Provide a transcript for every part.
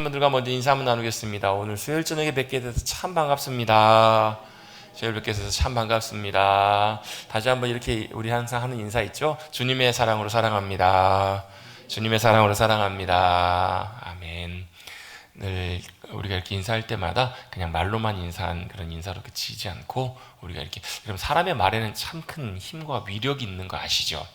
분들과 먼저 인사 한번 나누겠습니다. 오늘 수요일 저녁에 뵙게 돼서 참 반갑습니다. 수요일 뵙게 돼서 참 반갑습니다. 다시 한번 이렇게 우리 항상 하는 인사 있죠? 주님의 사랑으로 사랑합니다. 주님의 사랑으로 사랑합니다. 아멘. 늘 우리가 이렇게 인사할 때마다 그냥 말로만 인사한 그런 인사로 그치지 않고 우리가 이렇게, 그럼 사람의 말에는 참 큰 힘과 위력이 있는 거 아시죠?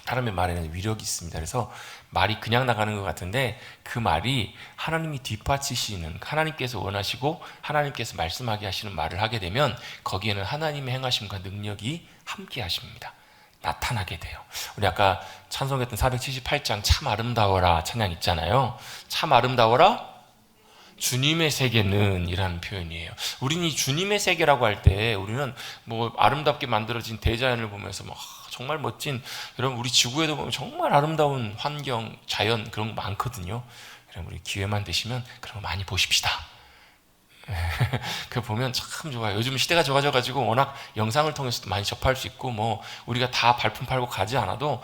사람의 말에는 위력이 있습니다. 그래서 말이 그냥 나가는 것 같은데 그 말이 하나님이 뒷받치시는, 하나님께서 원하시고 하나님께서 말씀하게 하시는 말을 하게 되면 거기에는 하나님의 행하심과 능력이 함께 하십니다. 나타나게 돼요. 우리 아까 찬송했던 478장 참 아름다워라 찬양 있잖아요. 참 아름다워라 주님의 세계는 이라는 표현이에요. 우리는 이 주님의 세계라고 할 때 우리는 뭐 아름답게 만들어진 대자연을 보면서 막 정말 멋진, 여러분 우리 지구에도 보면 정말 아름다운 환경, 자연 그런 거 많거든요. 여러분 우리 기회만 되시면 그런 거 많이 보십시다. 그 보면 참 좋아요. 요즘 시대가 좋아져가지고 워낙 영상을 통해서도 많이 접할 수 있고, 뭐 우리가 다 발품 팔고 가지 않아도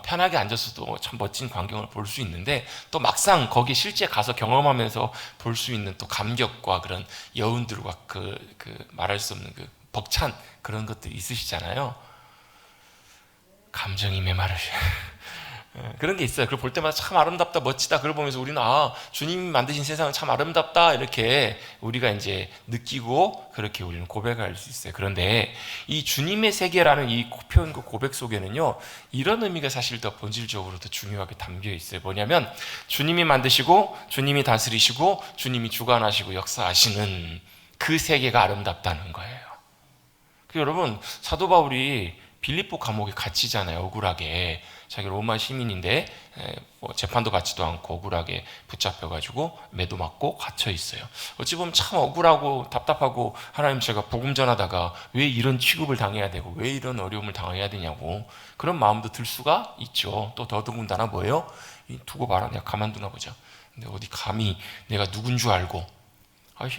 편하게 앉아서도 참 멋진 광경을 볼 수 있는데, 또 막상 거기 실제 가서 경험하면서 볼 수 있는 또 감격과 그런 여운들과 그 말할 수 없는 그 벅찬 그런 것들이 있으시잖아요. 감정이 메마르셔. 그런 게 있어요. 그걸 볼 때마다 참 아름답다, 멋지다. 그걸 보면서 우리는 주님이 만드신 세상은 참 아름답다 이렇게 우리가 이제 느끼고 그렇게 우리는 고백할 수 있어요. 그런데 이 주님의 세계라는 이 표현과 고백 속에는요, 이런 의미가 사실 더 본질적으로 더 중요하게 담겨 있어요. 뭐냐면 주님이 만드시고 주님이 다스리시고 주님이 주관하시고 역사하시는 그 세계가 아름답다는 거예요. 여러분, 사도 바울이 빌립보 감옥에 갇히잖아요. 억울하게. 자기 로마 시민인데 뭐 재판도 받지도 않고 억울하게 붙잡혀가지고 매도 맞고 갇혀 있어요. 어찌 보면 참 억울하고 답답하고, 하나님 제가 복음 전하다가 왜 이런 취급을 당해야 되고 왜 이런 어려움을 당해야 되냐고 그런 마음도 들 수가 있죠. 또 더더군다나 뭐예요? 두고 봐라, 내가 가만두나 보자. 근데 어디 감히 내가 누군 줄 알고.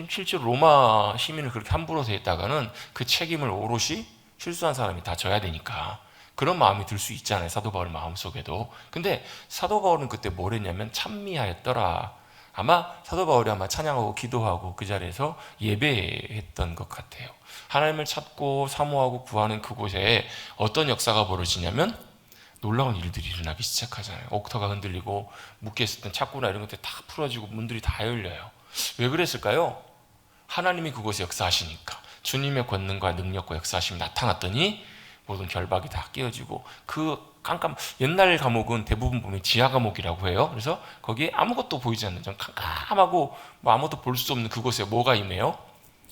실제로 로마 시민을 그렇게 함부로 대했다가는 그 책임을 오롯이 실수한 사람이 다 져야 되니까 그런 마음이 들 수 있잖아요. 사도 바울 마음속에도. 근데 사도 바울은 그때 뭘 했냐면 찬미하였더라. 아마 사도 바울이 찬양하고 기도하고 그 자리에서 예배했던 것 같아요. 하나님을 찾고 사모하고 구하는 그곳에 어떤 역사가 벌어지냐면 놀라운 일들이 일어나기 시작하잖아요. 옥터가 흔들리고 묶여있었던 창구나 이런 것들이 다 풀어지고 문들이 다 열려요. 왜 그랬을까요? 하나님이 그곳에 역사하시니까. 주님의 권능과 능력과 역사하심이 나타났더니 모든 결박이 다 깨어지고, 옛날 감옥은 대부분 보면 지하 감옥이라고 해요. 그래서 거기에 아무것도 보이지 않는 좀 캄캄하고 뭐 아무도 볼 수 없는 그곳에 뭐가 임해요?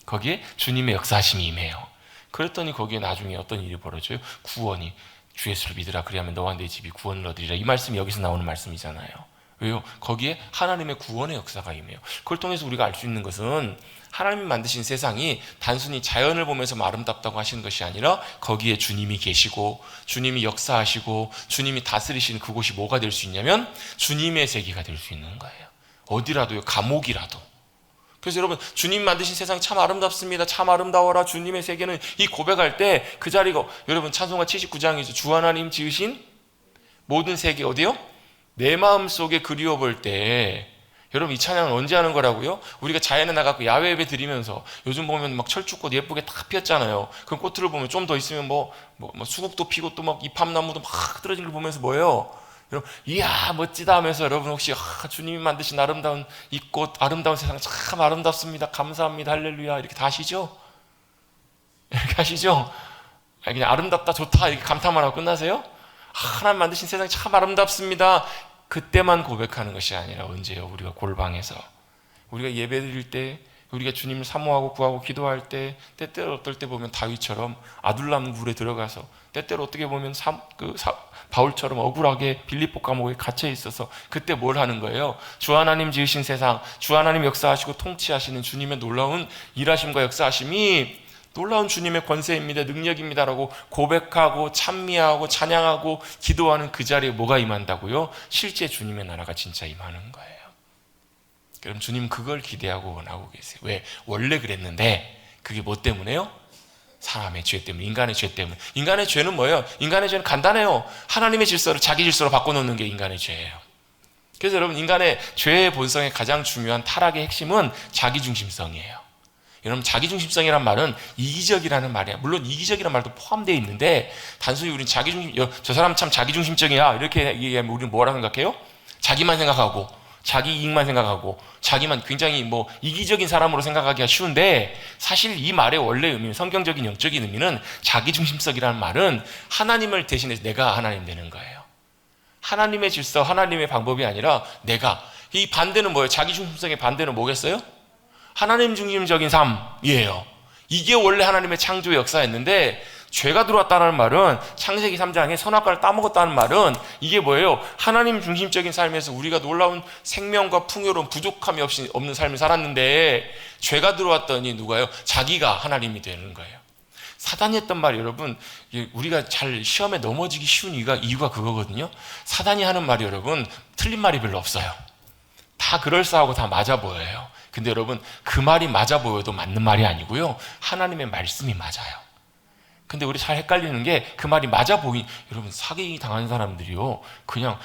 거기에 주님의 역사하심이 임해요. 그랬더니 거기에 나중에 어떤 일이 벌어져요? 구원이, 주 예수를 믿으라 그리하면 너와 내 집이 구원을 얻으리라. 이 말씀이 여기서 나오는 말씀이잖아요. 왜요? 거기에 하나님의 구원의 역사가 임해요. 그걸 통해서 우리가 알 수 있는 것은 하나님이 만드신 세상이 단순히 자연을 보면서 아름답다고 하시는 것이 아니라 거기에 주님이 계시고 주님이 역사하시고 주님이 다스리시는 그곳이 뭐가 될 수 있냐면 주님의 세계가 될 수 있는 거예요. 어디라도요, 감옥이라도. 그래서 여러분, 주님 만드신 세상이 참 아름답습니다. 참 아름다워라 주님의 세계는, 이 고백할 때 그 자리가, 여러분 찬송가 79장이죠. 주 하나님 지으신 모든 세계 어디요? 내 마음속에 그리워 볼 때. 여러분, 이 찬양은 언제 하는 거라고요? 우리가 자연에 나가고 야외 예배 드리면서, 요즘 보면 막 철쭉꽃 예쁘게 다 피었잖아요. 그 꽃들을 보면 좀 더 있으면 뭐 수국도 피고 또 막 이팝나무도 막 떨어진 걸 보면서 뭐예요? 여러분, 이야 멋지다 하면서, 여러분 혹시 주님이 만드신 아름다운 이 꽃, 아름다운 세상 참 아름답습니다, 감사합니다, 할렐루야 이렇게 다 하시죠? 이렇게 하시죠? 그냥 아름답다, 좋다 이렇게 감탄만 하고 끝나세요? 하나님 만드신 세상이 참 아름답습니다. 그때만 고백하는 것이 아니라 언제요? 우리가 골방에서, 우리가 예배 드릴 때, 우리가 주님을 사모하고 구하고 기도할 때, 때때로 어떨 때 보면 다윗처럼 아둘람 굴에 들어가서, 때때로 어떻게 보면 바울처럼 억울하게 빌립보 감옥에 갇혀 있어서 그때 뭘 하는 거예요? 주 하나님 지으신 세상, 주 하나님 역사하시고 통치하시는 주님의 놀라운 일하심과 역사하심이 놀라운 주님의 권세입니다, 능력입니다라고 고백하고 찬미하고 찬양하고 기도하는 그 자리에 뭐가 임한다고요? 실제 주님의 나라가 진짜 임하는 거예요. 그럼 주님 그걸 기대하고 원하고 계세요. 왜? 원래 그랬는데 그게 뭐 때문에요? 사람의 죄 때문에, 인간의 죄 때문에. 인간의 죄는 뭐예요? 인간의 죄는 간단해요. 하나님의 질서를 자기 질서로 바꿔놓는 게 인간의 죄예요. 그래서 여러분, 인간의 죄의 본성의 가장 중요한 타락의 핵심은 자기중심성이에요. 여러분, 자기중심성이란 말은 이기적이라는 말이야. 물론 이기적이라는 말도 포함되어 있는데, 단순히 우리는 저 사람 참 자기중심적이야 이렇게 얘기하면 우리는 뭐라 생각해요? 자기만 생각하고 자기 이익만 생각하고 자기만 굉장히 뭐 이기적인 사람으로 생각하기가 쉬운데, 사실 이 말의 원래 의미는, 성경적인 영적인 의미는, 자기중심성이라는 말은 하나님을 대신해서 내가 하나님 되는 거예요. 하나님의 질서, 하나님의 방법이 아니라 내가. 이 반대는 뭐예요? 자기중심성의 반대는 뭐겠어요? 하나님 중심적인 삶이에요. 이게 원래 하나님의 창조의 역사였는데, 죄가 들어왔다는 말은, 창세기 3장에 선악과를 따먹었다는 말은 이게 뭐예요? 하나님 중심적인 삶에서 우리가 놀라운 생명과 풍요로운 부족함이 없는 삶을 살았는데, 죄가 들어왔더니 누가요? 자기가 하나님이 되는 거예요. 사단이 했던 말이, 여러분, 우리가 잘 시험에 넘어지기 쉬운 이유가 그거거든요. 사단이 하는 말이, 여러분, 틀린 말이 별로 없어요. 다 그럴싸하고 다 맞아 보여요. 근데 여러분, 그 말이 맞아 보여도 맞는 말이 아니고요, 하나님의 말씀이 맞아요. 근데 우리 잘 헷갈리는 게, 그 말이 맞아 여러분, 사기 당한 사람들이요, 그냥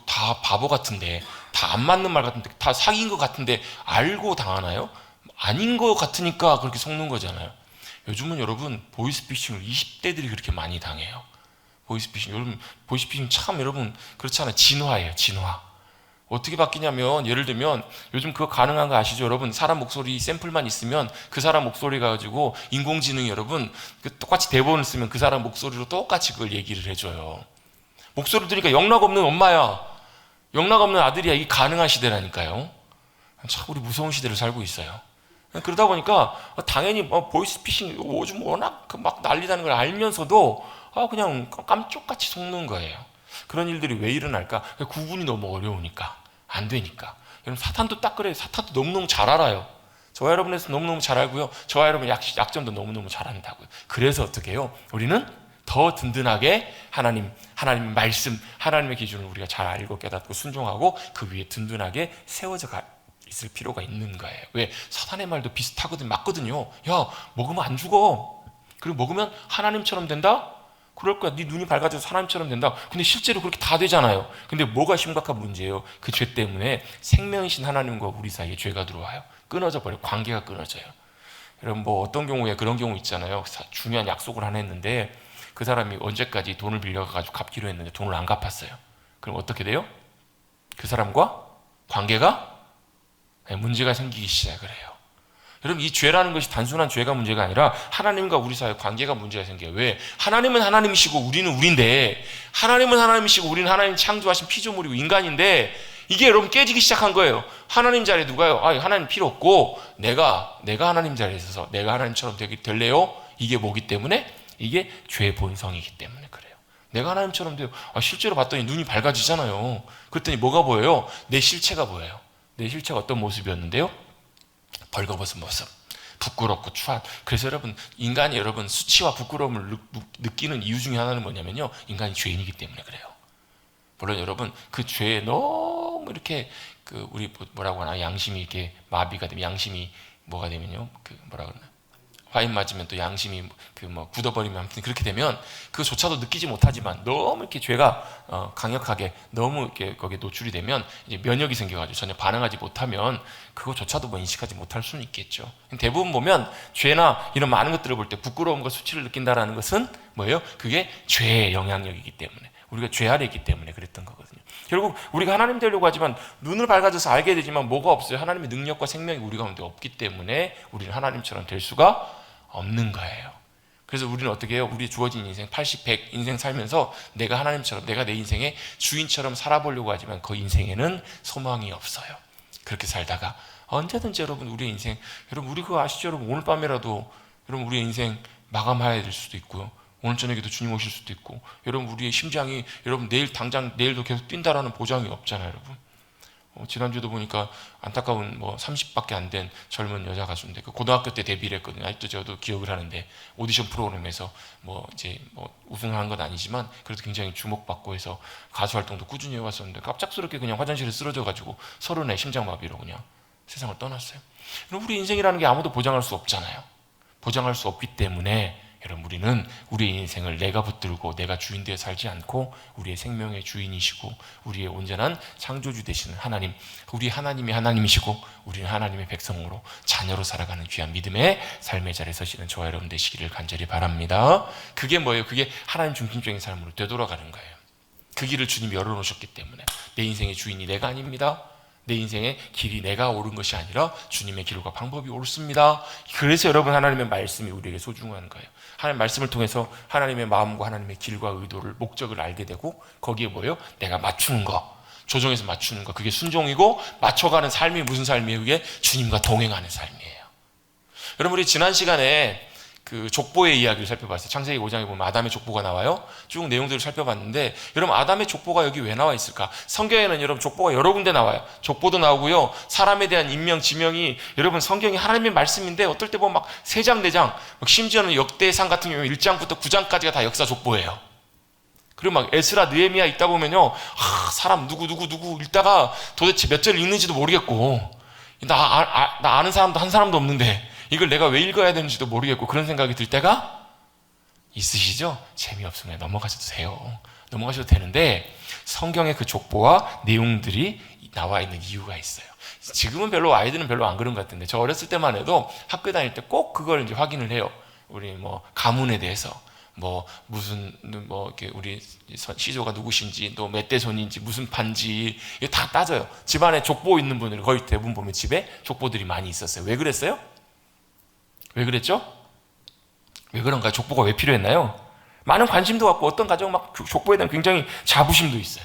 다 바보 같은데, 다 안 맞는 말 같은데, 다 사기인 것 같은데 알고 당하나요? 아닌 것 같으니까 그렇게 속는 거잖아요. 요즘은 여러분, 보이스피싱을 20대들이 그렇게 많이 당해요. 여러분, 보이스피싱 참, 여러분, 그렇잖아요. 진화예요, 진화. 어떻게 바뀌냐면, 예를 들면 요즘 그거 가능한 거 아시죠? 여러분, 사람 목소리 샘플만 있으면 그 사람 목소리 가지고 인공지능이, 여러분, 똑같이 대본을 쓰면 그 사람 목소리로 똑같이 그걸 얘기를 해줘요. 목소리 들으니까 영락 없는 엄마야, 영락 없는 아들이야. 이게 가능한 시대라니까요. 참 우리 무서운 시대를 살고 있어요. 그러다 보니까 당연히 보이스피싱 요즘 워낙 막 난리나는 걸 알면서도 그냥 깜쪽같이 속는 거예요. 그런 일들이 왜 일어날까? 구분이 너무 어려우니까, 안 되니까. 여러분, 사탄도 딱 그래요. 사탄도 너무너무 잘 알아요. 저와 여러분에서 너무너무 잘 알고요, 저와 여러분 약점도 너무너무 잘 안다고요. 그래서 어떻게 해요? 우리는 더 든든하게 하나님 말씀, 하나님의 기준을 우리가 잘 알고 깨닫고 순종하고 그 위에 든든하게 세워져 있을 필요가 있는 거예요. 왜? 사탄의 말도 비슷하거든요. 맞거든요. 야, 먹으면 안 죽어. 그리고 먹으면 하나님처럼 된다? 그럴 거야. 네 눈이 밝아져서 하나님처럼 된다. 근데 실제로 그렇게 다 되잖아요. 근데 뭐가 심각한 문제예요? 그 죄 때문에 생명이신 하나님과 우리 사이에 죄가 들어와요. 끊어져 버려요. 관계가 끊어져요. 여러분, 뭐 어떤 경우에 그런 경우 있잖아요. 중요한 약속을 하나 했는데 그 사람이 언제까지 돈을 빌려가지고 갚기로 했는데 돈을 안 갚았어요. 그럼 어떻게 돼요? 그 사람과 관계가 문제가 생기기 시작을 해요. 여러분, 이 죄라는 것이 단순한 죄가 문제가 아니라 하나님과 우리 사이의 관계가 문제가 생겨요. 왜? 하나님은 하나님이시고 우리는 우리인데, 하나님은 하나님이시고 우리는 하나님 창조하신 피조물이고 인간인데, 이게 여러분 깨지기 시작한 거예요. 하나님 자리에 누가요? 하나님 필요 없고 내가 하나님 자리에 있어서 내가 하나님처럼 될래요? 이게 뭐기 때문에? 이게 죄의 본성이기 때문에 그래요. 내가 하나님처럼 돼요. 실제로 봤더니 눈이 밝아지잖아요. 그랬더니 뭐가 보여요? 내 실체가 보여요. 내 실체가 어떤 모습이었는데요? 벌거벗은 모습, 부끄럽고 추한. 그래서 여러분, 인간이 여러분 수치와 부끄러움을 느끼는 이유 중에 하나는 뭐냐면요, 인간이 죄인이기 때문에 그래요. 물론 여러분, 그 죄에 너무 이렇게 우리 뭐라고 하나, 양심이 이렇게 마비가 되면, 양심이 뭐가 되면요, 뭐라 그러나, 화인 맞으면 또 양심이 굳어버리면, 아무튼 그렇게 되면 그조차도 느끼지 못하지만 너무 이렇게 죄가 강력하게 너무 이렇게 거기에 노출이 되면 이제 면역이 생겨가지고 전혀 반응하지 못하면 그거조차도 인식하지 못할 수는 있겠죠. 대부분 보면 죄나 이런 많은 것들을 볼 때 부끄러움과 수치를 느낀다라는 것은 뭐예요? 그게 죄의 영향력이기 때문에, 우리가 죄 아래 있기 때문에 그랬던 거거든요. 결국 우리가 하나님 되려고 하지만 눈을 밝아져서 알게 되지만 뭐가 없어요? 하나님의 능력과 생명이 우리 가운데 없기 때문에 우리는 하나님처럼 될 수가 없는 거예요. 그래서 우리는 어떻게 해요? 우리 주어진 인생 80, 100 인생 살면서 내가 하나님처럼, 내가 내 인생의 주인처럼 살아보려고 하지만 그 인생에는 소망이 없어요. 그렇게 살다가 언제든지 여러분, 우리의 인생, 여러분 우리 그거 아시죠? 여러분, 오늘 밤이라도 여러분 우리의 인생 마감해야 될 수도 있고요, 오늘 저녁에도 주님 오실 수도 있고, 여러분 우리의 심장이 여러분 내일도 계속 뛴다라는 보장이 없잖아요. 여러분, 지난주도 보니까 안타까운 30밖에 안 된 젊은 여자 가수인데, 그 고등학교 때 데뷔를 했거든요. 아직도 저도 기억을 하는데, 오디션 프로그램에서 우승한 건 아니지만 그래도 굉장히 주목받고 해서 가수 활동도 꾸준히 해왔었는데, 갑작스럽게 그냥 화장실에 쓰러져가지고 30에 심장마비로 그냥 세상을 떠났어요. 우리 인생이라는 게 아무도 보장할 수 없잖아요. 보장할 수 없기 때문에 여러분, 우리는 우리의 인생을 내가 붙들고 내가 주인 되어 살지 않고 우리의 생명의 주인이시고 우리의 온전한 창조주 되시는 하나님, 우리 하나님이 하나님이시고 우리는 하나님의 백성으로 자녀로 살아가는 귀한 믿음의 삶의 자리에 서시는 저와 여러분 되시기를 간절히 바랍니다. 그게 뭐예요? 그게 하나님 중심적인 삶으로 되돌아가는 거예요. 그 길을 주님이 열어놓으셨기 때문에 내 인생의 주인이 내가 아닙니다. 내 인생의 길이 내가 옳은 것이 아니라 주님의 길과 방법이 옳습니다. 그래서 여러분, 하나님의 말씀이 우리에게 소중한 거예요. 하나님의 말씀을 통해서 하나님의 마음과 하나님의 길과 의도를, 목적을 알게 되고 거기에 뭐예요? 내가 맞추는 거, 조정해서 맞추는 거, 그게 순종이고 맞춰가는 삶이 무슨 삶이에요? 그게 주님과 동행하는 삶이에요. 여러분, 우리 지난 시간에 그 족보의 이야기를 살펴봤어요. 창세기 5장에 보면 아담의 족보가 나와요. 쭉 내용들을 살펴봤는데, 여러분, 아담의 족보가 여기 왜 나와 있을까? 성경에는 여러분 족보가 여러 군데 나와요. 족보도 나오고요, 사람에 대한 인명, 지명이, 여러분, 성경이 하나님의 말씀인데 어떨 때 보면 막 3장, 4장, 심지어는 역대상 같은 경우에 1장부터 9장까지가 다 역사 족보예요. 그리고 막 에스라, 느헤미야 읽다 보면요, 사람 누구 읽다가 도대체 몇 절 읽는지도 모르겠고, 나 아는 사람도 한 사람도 없는데 이걸 내가 왜 읽어야 되는지도 모르겠고, 그런 생각이 들 때가 있으시죠? 재미없으면 넘어가셔도 돼요. 넘어가셔도 되는데, 성경의 그 족보와 내용들이 나와 있는 이유가 있어요. 지금은 별로, 아이들은 별로 안 그런 것 같은데, 저 어렸을 때만 해도 학교 다닐 때 꼭 그걸 이제 확인을 해요. 우리 뭐 가문에 대해서, 이렇게 우리 시조가 누구신지, 또 몇 대손인지, 무슨 판지, 이거 다 따져요. 집안에 족보 있는 분들 거의 대부분 보면 집에 족보들이 많이 있었어요. 왜 그랬어요? 왜 그랬죠? 왜 그런가요? 족보가 왜 필요했나요? 많은 관심도 갖고 어떤 가정은 막 족보에 대한 굉장히 자부심도 있어요.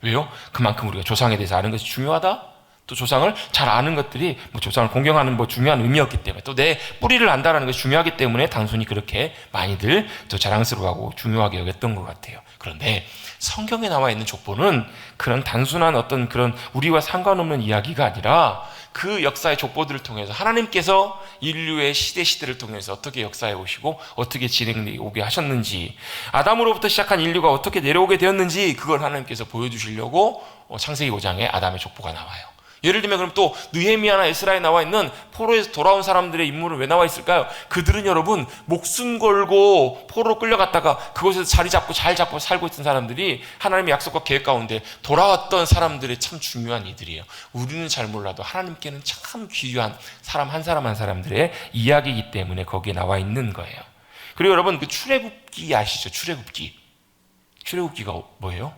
왜요? 그만큼 우리가 조상에 대해서 아는 것이 중요하다? 또 조상을 잘 아는 것들이 조상을 공경하는 중요한 의미였기 때문에, 또 내 뿌리를 안다는 것이 중요하기 때문에 단순히 그렇게 많이들 또 자랑스러워하고 중요하게 여겼던 것 같아요. 그런데 성경에 나와 있는 족보는 그런 단순한 어떤 그런 우리와 상관없는 이야기가 아니라 그 역사의 족보들을 통해서 하나님께서 인류의 시대를 통해서 어떻게 역사해 오시고 어떻게 진행되게 오게 하셨는지, 아담으로부터 시작한 인류가 어떻게 내려오게 되었는지, 그걸 하나님께서 보여주시려고 창세기 5장에 아담의 족보가 나와요. 예를 들면 그럼 또 느헤미야나 에스라에 나와 있는 포로에서 돌아온 사람들의 인물은 왜 나와 있을까요? 그들은 여러분 목숨 걸고 포로로 끌려갔다가 그곳에서 자리 잡고 잘 잡고 살고 있던 사람들이 하나님의 약속과 계획 가운데 돌아왔던 사람들의 참 중요한 이들이에요. 우리는 잘 몰라도 하나님께는 참 귀한 사람 한 사람 한 사람들의 이야기이기 때문에 거기에 나와 있는 거예요. 그리고 여러분, 그 출애굽기 아시죠? 출애굽기가 뭐예요?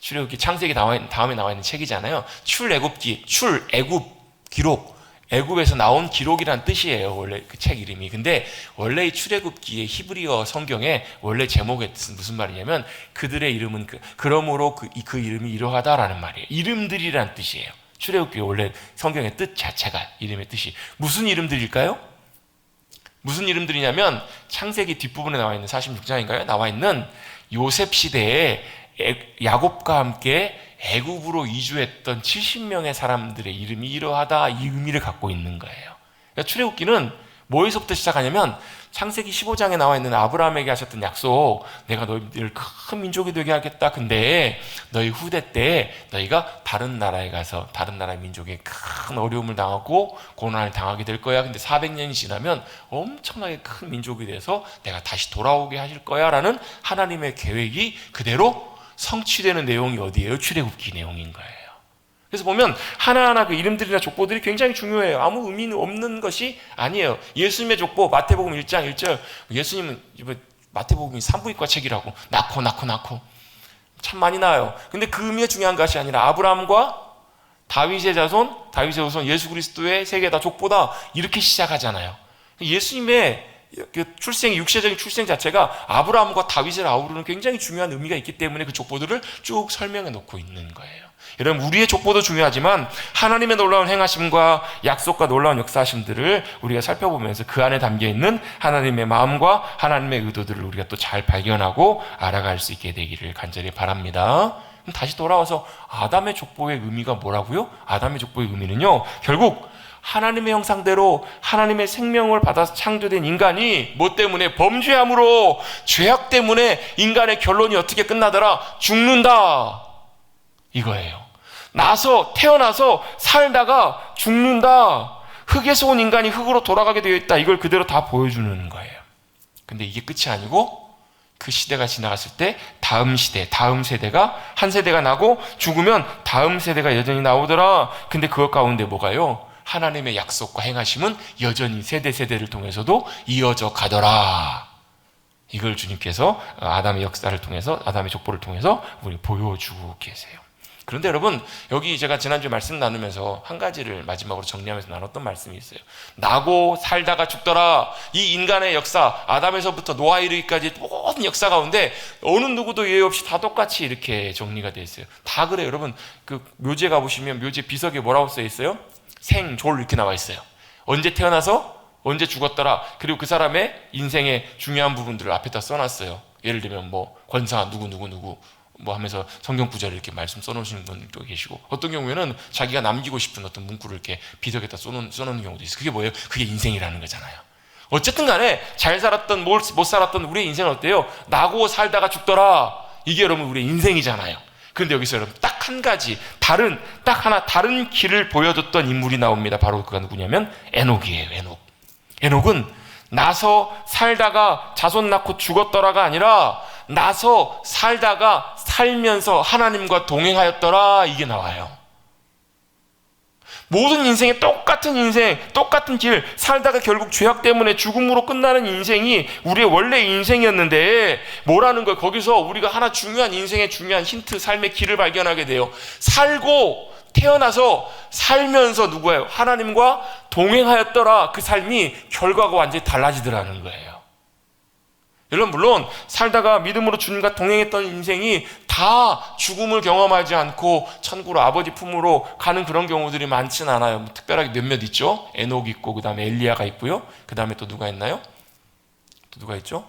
출애굽기, 창세기 다음에 나와 있는 책이잖아요. 출애굽기, 애굽 기록, 애굽에서 나온 기록이란 뜻이에요, 원래 그 책 이름이. 근데 원래 이 출애굽기의 히브리어 성경에 원래 제목의 뜻은 무슨 말이냐면, 그들의 이름은 그러므로 그 이름이 이러하다라는 말이에요. 이름들이란 뜻이에요. 출애굽기 원래 성경의 뜻 자체가, 이름의 뜻이 무슨 이름들일까요? 무슨 이름들이냐면, 창세기 뒷부분에 나와 있는 46장인가요? 나와 있는 요셉 시대에 야곱과 함께 애굽으로 이주했던 70명의 사람들의 이름이 이러하다, 이 의미를 갖고 있는 거예요. 그러니까 출애굽기는 뭐에서부터 시작하냐면, 창세기 15장에 나와 있는 아브라함에게 하셨던 약속, 내가 너희들을 큰 민족이 되게 하겠다. 근데 너희 후대 때 너희가 다른 나라에 가서 다른 나라의 민족에 큰 어려움을 당하고 고난을 당하게 될 거야. 근데 400년이 지나면 엄청나게 큰 민족이 돼서 내가 다시 돌아오게 하실 거야 라는 하나님의 계획이 그대로 성취되는 내용이 어디예요? 출애굽기 내용인 거예요. 그래서 보면 하나하나 그 이름들이나 족보들이 굉장히 중요해요. 아무 의미는 없는 것이 아니에요. 예수님의 족보, 마태복음 1장 1절, 예수님은 마태복음이 산부인과 책이라고 낳고 참 많이 나와요. 근데 그 의미가 중요한 것이 아니라 자손, 다윗의 자손 예수 그리스도의 세계다, 족보다, 이렇게 시작하잖아요. 예수님의 육체적인 출생 자체가 아브라함과 다윗을 아우르는 굉장히 중요한 의미가 있기 때문에 그 족보들을 쭉 설명해 놓고 있는 거예요. 여러분, 우리의 족보도 중요하지만 하나님의 놀라운 행하심과 약속과 놀라운 역사하심들을 우리가 살펴보면서 그 안에 담겨있는 하나님의 마음과 하나님의 의도들을 우리가 또 잘 발견하고 알아갈 수 있게 되기를 간절히 바랍니다. 그럼 다시 돌아와서 아담의 족보의 의미가 뭐라고요? 아담의 족보의 의미는요, 결국 하나님의 형상대로 하나님의 생명을 받아서 창조된 인간이 뭐 때문에? 범죄함으로, 죄악 때문에 인간의 결론이 어떻게 끝나더라? 죽는다, 이거예요. 태어나서 살다가 죽는다. 흙에서 온 인간이 흙으로 돌아가게 되어 있다. 이걸 그대로 다 보여주는 거예요. 근데 이게 끝이 아니고 그 시대가 지나갔을 때 다음 시대, 다음 세대가 한 세대가 나고 죽으면 다음 세대가 여전히 나오더라. 근데 그것 가운데 뭐가요? 하나님의 약속과 행하심은 여전히 세대를 통해서도 이어져 가더라. 이걸 주님께서 아담의 역사를 통해서, 아담의 족보를 통해서 우리 보여주고 계세요. 그런데 여러분, 여기 제가 지난주에 말씀 나누면서 한 가지를 마지막으로 정리하면서 나눴던 말씀이 있어요. 나고 살다가 죽더라. 이 인간의 역사, 아담에서부터 노아 이르기까지 모든 역사 가운데 어느 누구도 예외 없이 다 똑같이 이렇게 정리가 되어 있어요. 다 그래요. 여러분, 그 묘지에 가보시면 묘지 비석에 뭐라고 써 있어요? 생졸 이렇게 나와 있어요. 언제 태어나서 언제 죽었더라. 그리고 그 사람의 인생의 중요한 부분들을 앞에다 써놨어요. 예를 들면 뭐 권사 누구 뭐 하면서 성경 구절을 이렇게 말씀 써놓으시는 분도 계시고, 어떤 경우에는 자기가 남기고 싶은 어떤 문구를 이렇게 비석에다 써놓는 경우도 있어요. 그게 뭐예요? 그게 인생이라는 거잖아요. 어쨌든 간에 잘 살았던 못 살았던 우리의 인생은 어때요? 나고 살다가 죽더라. 이게 여러분 우리의 인생이잖아요. 그런데 여기서 여러분 딱 한 가지 다른 길을 보여줬던 인물이 나옵니다. 바로 그가 누구냐면 에녹이에요. 에녹은 나서 살다가 자손 낳고 죽었더라가 아니라 나서 살다가 살면서 하나님과 동행하였더라. 이게 나와요. 모든 인생에 똑같은 인생, 똑같은 길 살다가 결국 죄악 때문에 죽음으로 끝나는 인생이 우리의 원래 인생이었는데 뭐라는 거예요? 거기서 우리가 하나 중요한 인생의 중요한 힌트, 삶의 길을 발견하게 돼요. 살고 태어나서 살면서 누구예요? 하나님과 동행하였더라. 그 삶이 결과가 완전히 달라지더라는 거예요. 여러분, 물론 살다가 믿음으로 주님과 동행했던 인생이 다 죽음을 경험하지 않고 천국으로 아버지 품으로 가는 그런 경우들이 많지는 않아요. 특별하게 몇몇 있죠. 에녹 있고 그 다음에 엘리야가 있고요. 그 다음에 또 누가 있나요? 또 누가 있죠?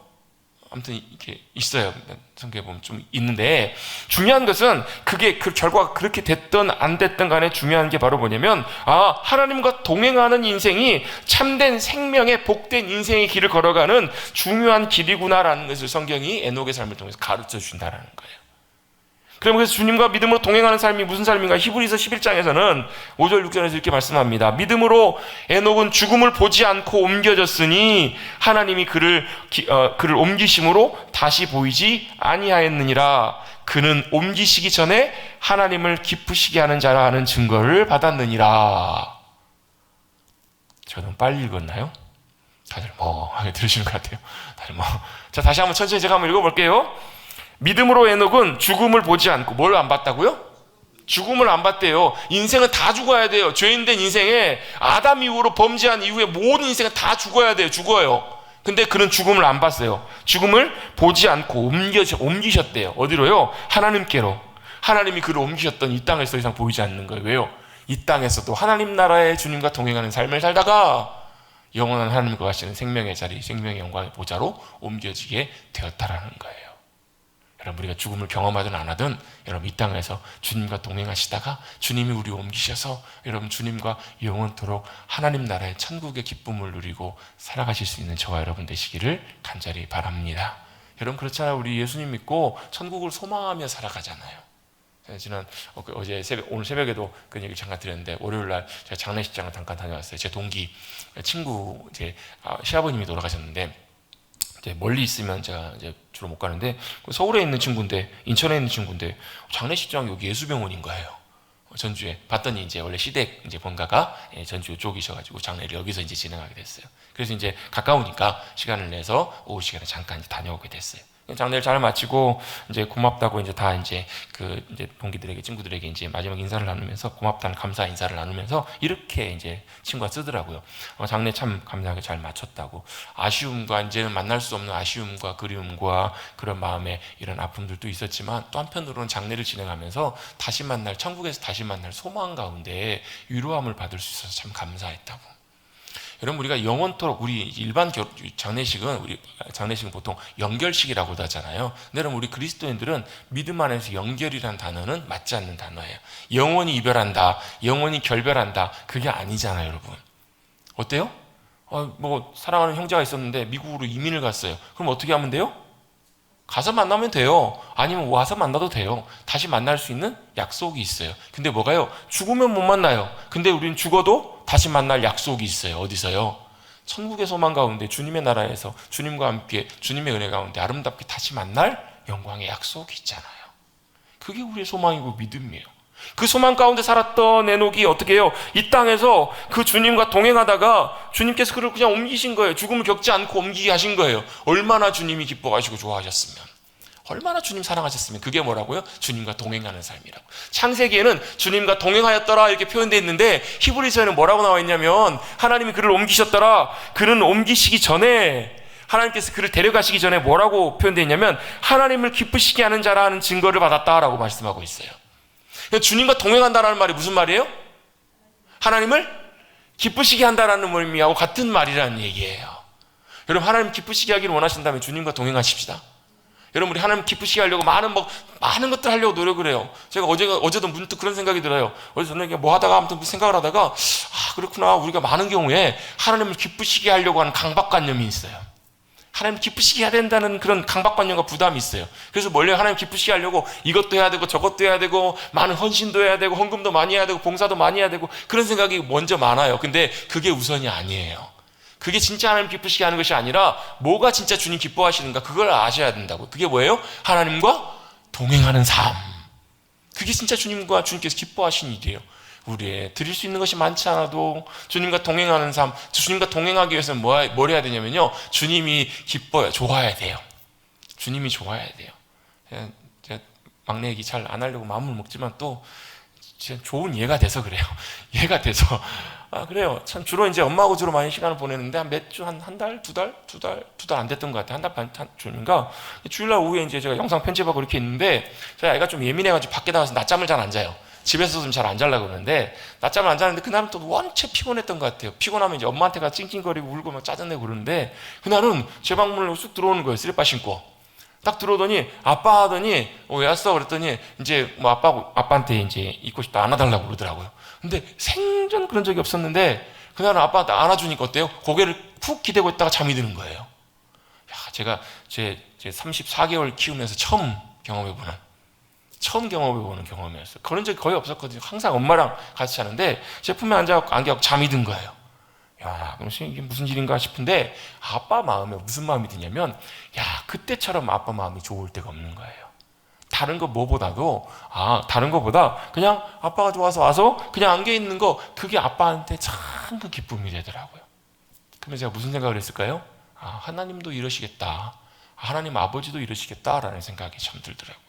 아무튼 이렇게 있어요. 성경에 보면 좀 있는데, 중요한 것은 그게 그 결과가 그렇게 됐든 안 됐든 간에 중요한 게 바로 뭐냐면, 하나님과 동행하는 인생이 참된 생명의 복된 인생의 길을 걸어가는 중요한 길이구나라는 것을 성경이 에녹의 삶을 통해서 가르쳐 주신다라는 거예요. 그래서 주님과 믿음으로 동행하는 삶이 무슨 삶인가? 히브리서 11장에서는 5절 6절에서 이렇게 말씀합니다. 믿음으로 에녹은 죽음을 보지 않고 옮겨졌으니 하나님이 그를 옮기심으로 다시 보이지 아니하였느니라. 그는 옮기시기 전에 하나님을 기쁘시게 하는 자라 하는 증거를 받았느니라. 저는 빨리 읽었나요? 다들 하게 들으시는 것 같아요. 다들 자, 다시 한번 천천히 제가 한번 읽어볼게요. 믿음으로 에녹은 죽음을 보지 않고, 뭘 안 봤다고요? 죽음을 안 봤대요. 인생은 다 죽어야 돼요. 죄인된 인생에 아담 이후로 범죄한 이후에 모든 인생은 다 죽어야 돼요. 죽어요. 근데 그는 죽음을 안 봤어요. 죽음을 보지 않고 옮기셨대요. 어디로요? 하나님께로. 하나님이 그를 옮기셨던 이 땅에서 더 이상 보이지 않는 거예요. 왜요? 이 땅에서도 하나님 나라의 주님과 동행하는 삶을 살다가 영원한 하나님과 가시는 생명의 자리, 생명의 영광의 보좌로 옮겨지게 되었다라는 거예요. 여러분, 우리가 죽음을 경험하든 안 하든 여러분 이 땅에서 주님과 동행하시다가 주님이 우리 옮기셔서 여러분 주님과 영원토록 하나님 나라의 천국의 기쁨을 누리고 살아가실 수 있는 저와 여러분 되시기를 간절히 바랍니다. 여러분, 그렇잖아요. 우리 예수님 믿고 천국을 소망하며 살아가잖아요. 오늘 새벽에도 그 얘기 잠깐 드렸는데, 월요일날 제가 장례식장을 잠깐 다녀왔어요. 제 동기 친구 시아버님이 돌아가셨는데, 이제 멀리 있으면 제가 이제 주로 못 가는데, 서울에 있는 친구인데, 인천에 있는 친구인데, 장례식장 여기 예수병원인 거예요. 전주에. 봤더니 이제 원래 시댁 이제 본가가 전주 쪽이셔가지고 장례를 여기서 이제 진행하게 됐어요. 그래서 이제 가까우니까 시간을 내서 오후 시간에 잠깐 이제 다녀오게 됐어요. 장례를 잘 마치고 이제 고맙다고 이제 다 이제 동기들에게, 친구들에게 이제 마지막 인사를 나누면서 고맙다는 감사 인사를 나누면서 이렇게 이제 친구가 쓰더라고요. 장례 참 감사하게 잘 마쳤다고. 아쉬움과 이제는 만날 수 없는 아쉬움과 그리움과 그런 마음에 이런 아픔들도 있었지만, 또 한편으로는 장례를 진행하면서 천국에서 다시 만날 소망 가운데 위로함을 받을 수 있어서 참 감사했다고. 여러분, 우리가 영원토록 우리 일반 장례식은 보통 연결식이라고도 하잖아요. 근데 여러분, 우리 그리스도인들은 믿음 안에서 연결이라는 단어는 맞지 않는 단어예요. 영원히 이별한다, 영원히 결별한다, 그게 아니잖아요, 여러분. 어때요? 사랑하는 형제가 있었는데 미국으로 이민을 갔어요. 그럼 어떻게 하면 돼요? 가서 만나면 돼요. 아니면 와서 만나도 돼요. 다시 만날 수 있는 약속이 있어요. 근데 뭐가요? 죽으면 못 만나요. 근데 우리는 죽어도 다시 만날 약속이 있어요. 어디서요? 천국의 소망 가운데 주님의 나라에서 주님과 함께 주님의 은혜 가운데 아름답게 다시 만날 영광의 약속이 있잖아요. 그게 우리의 소망이고 믿음이에요. 그 소망 가운데 살았던 에녹이 어떻게 해요? 이 땅에서 그 주님과 동행하다가 주님께서 그를 그냥 옮기신 거예요. 죽음을 겪지 않고 옮기게 하신 거예요. 얼마나 주님이 기뻐하시고 좋아하셨으면, 얼마나 주님 사랑하셨으면. 그게 뭐라고요? 주님과 동행하는 삶이라고. 창세기에는 주님과 동행하였더라 이렇게 표현되어 있는데 히브리서에는 뭐라고 나와 있냐면 하나님이 그를 옮기셨더라. 그는 옮기시기 전에, 하나님께서 그를 데려가시기 전에 뭐라고 표현되어 있냐면 하나님을 기쁘시게 하는 자라 하는 증거를 받았다라고 말씀하고 있어요. 주님과 동행한다는 말이 무슨 말이에요? 하나님을 기쁘시게 한다는 의미하고 같은 말이라는 얘기예요. 여러분, 하나님 기쁘시게 하기를 원하신다면 주님과 동행하십시다. 여러분, 우리 하나님 기쁘시게 하려고 많은 것들 하려고 노력을 해요. 제가 어제도 문득 그런 생각이 들어요. 어제 저녁에 뭐 하다가 아무튼 생각을 하다가 그렇구나, 우리가 많은 경우에 하나님을 기쁘시게 하려고 하는 강박관념이 있어요. 하나님 기쁘시게 해야 된다는 그런 강박관념과 부담이 있어요. 그래서 원래 하나님 기쁘시게 하려고 이것도 해야 되고 저것도 해야 되고 많은 헌신도 해야 되고 헌금도 많이 해야 되고 봉사도 많이 해야 되고 그런 생각이 먼저 많아요. 근데 그게 우선이 아니에요. 그게 진짜 하나님 기쁘시게 하는 것이 아니라 뭐가 진짜 주님 기뻐하시는가, 그걸 아셔야 된다고. 그게 뭐예요? 하나님과 동행하는 삶. 그게 진짜 주님께서 기뻐하시는 일이에요. 우리의 드릴 수 있는 것이 많지 않아도 주님과 동행하는 삶, 주님과 동행하기 위해서는 뭘 해야 되냐면요, 주님이 기뻐요. 좋아야 돼요. 주님이 좋아야 돼요. 제가 막내 얘기 잘 안 하려고 마음을 먹지만 또 좋은 예가 돼서 그래요. 예가 돼서. 그래요. 참 주로 이제 엄마하고 주로 많이 시간을 보내는데 몇 주, 한 달, 두 달 안 됐던 것 같아요. 한 달 반 전인가. 주일날 오후에 이제 제가 영상 편집하고 이렇게 있는데 저희 아이가 좀 예민해가지고 밖에 나가서 낮잠을 잘 안 자요. 집에서 좀 잘 안 자려고 그러는데 낮잠을 안 자는데 그날은 또 원체 피곤했던 것 같아요. 피곤하면 이제 엄마한테 가서 찡찡거리고 울고 막 짜증내고 그러는데 그날은 제 방문을 쑥 들어오는 거예요. 쓰레빠 신고. 딱 들어오더니 아빠 하더니 왜 왔어? 그랬더니 이제 뭐 아빠한테 이제 있고 싶다 안아달라고 그러더라고요. 근데 생전 그런 적이 없었는데 그날은 아빠한테 안아주니까 어때요? 고개를 푹 기대고 있다가 잠이 드는 거예요. 제가 제 34개월 키우면서 처음 경험해보는 경험이었어요. 그런 적이 거의 없었거든요. 항상 엄마랑 같이 자는데 제 품에 안겨갖고 잠이 든 거예요. 그럼 이게 무슨 일인가 싶은데 아빠 마음에 무슨 마음이 드냐면 그때처럼 아빠 마음이 좋을 때가 없는 거예요. 다른 거보다 그냥 아빠가 좋아서 와서 그냥 안겨있는 거, 그게 아빠한테 참 그 기쁨이 되더라고요. 그러면 제가 무슨 생각을 했을까요? 하나님도 이러시겠다. 하나님 아버지도 이러시겠다라는 생각이 참 들더라고요.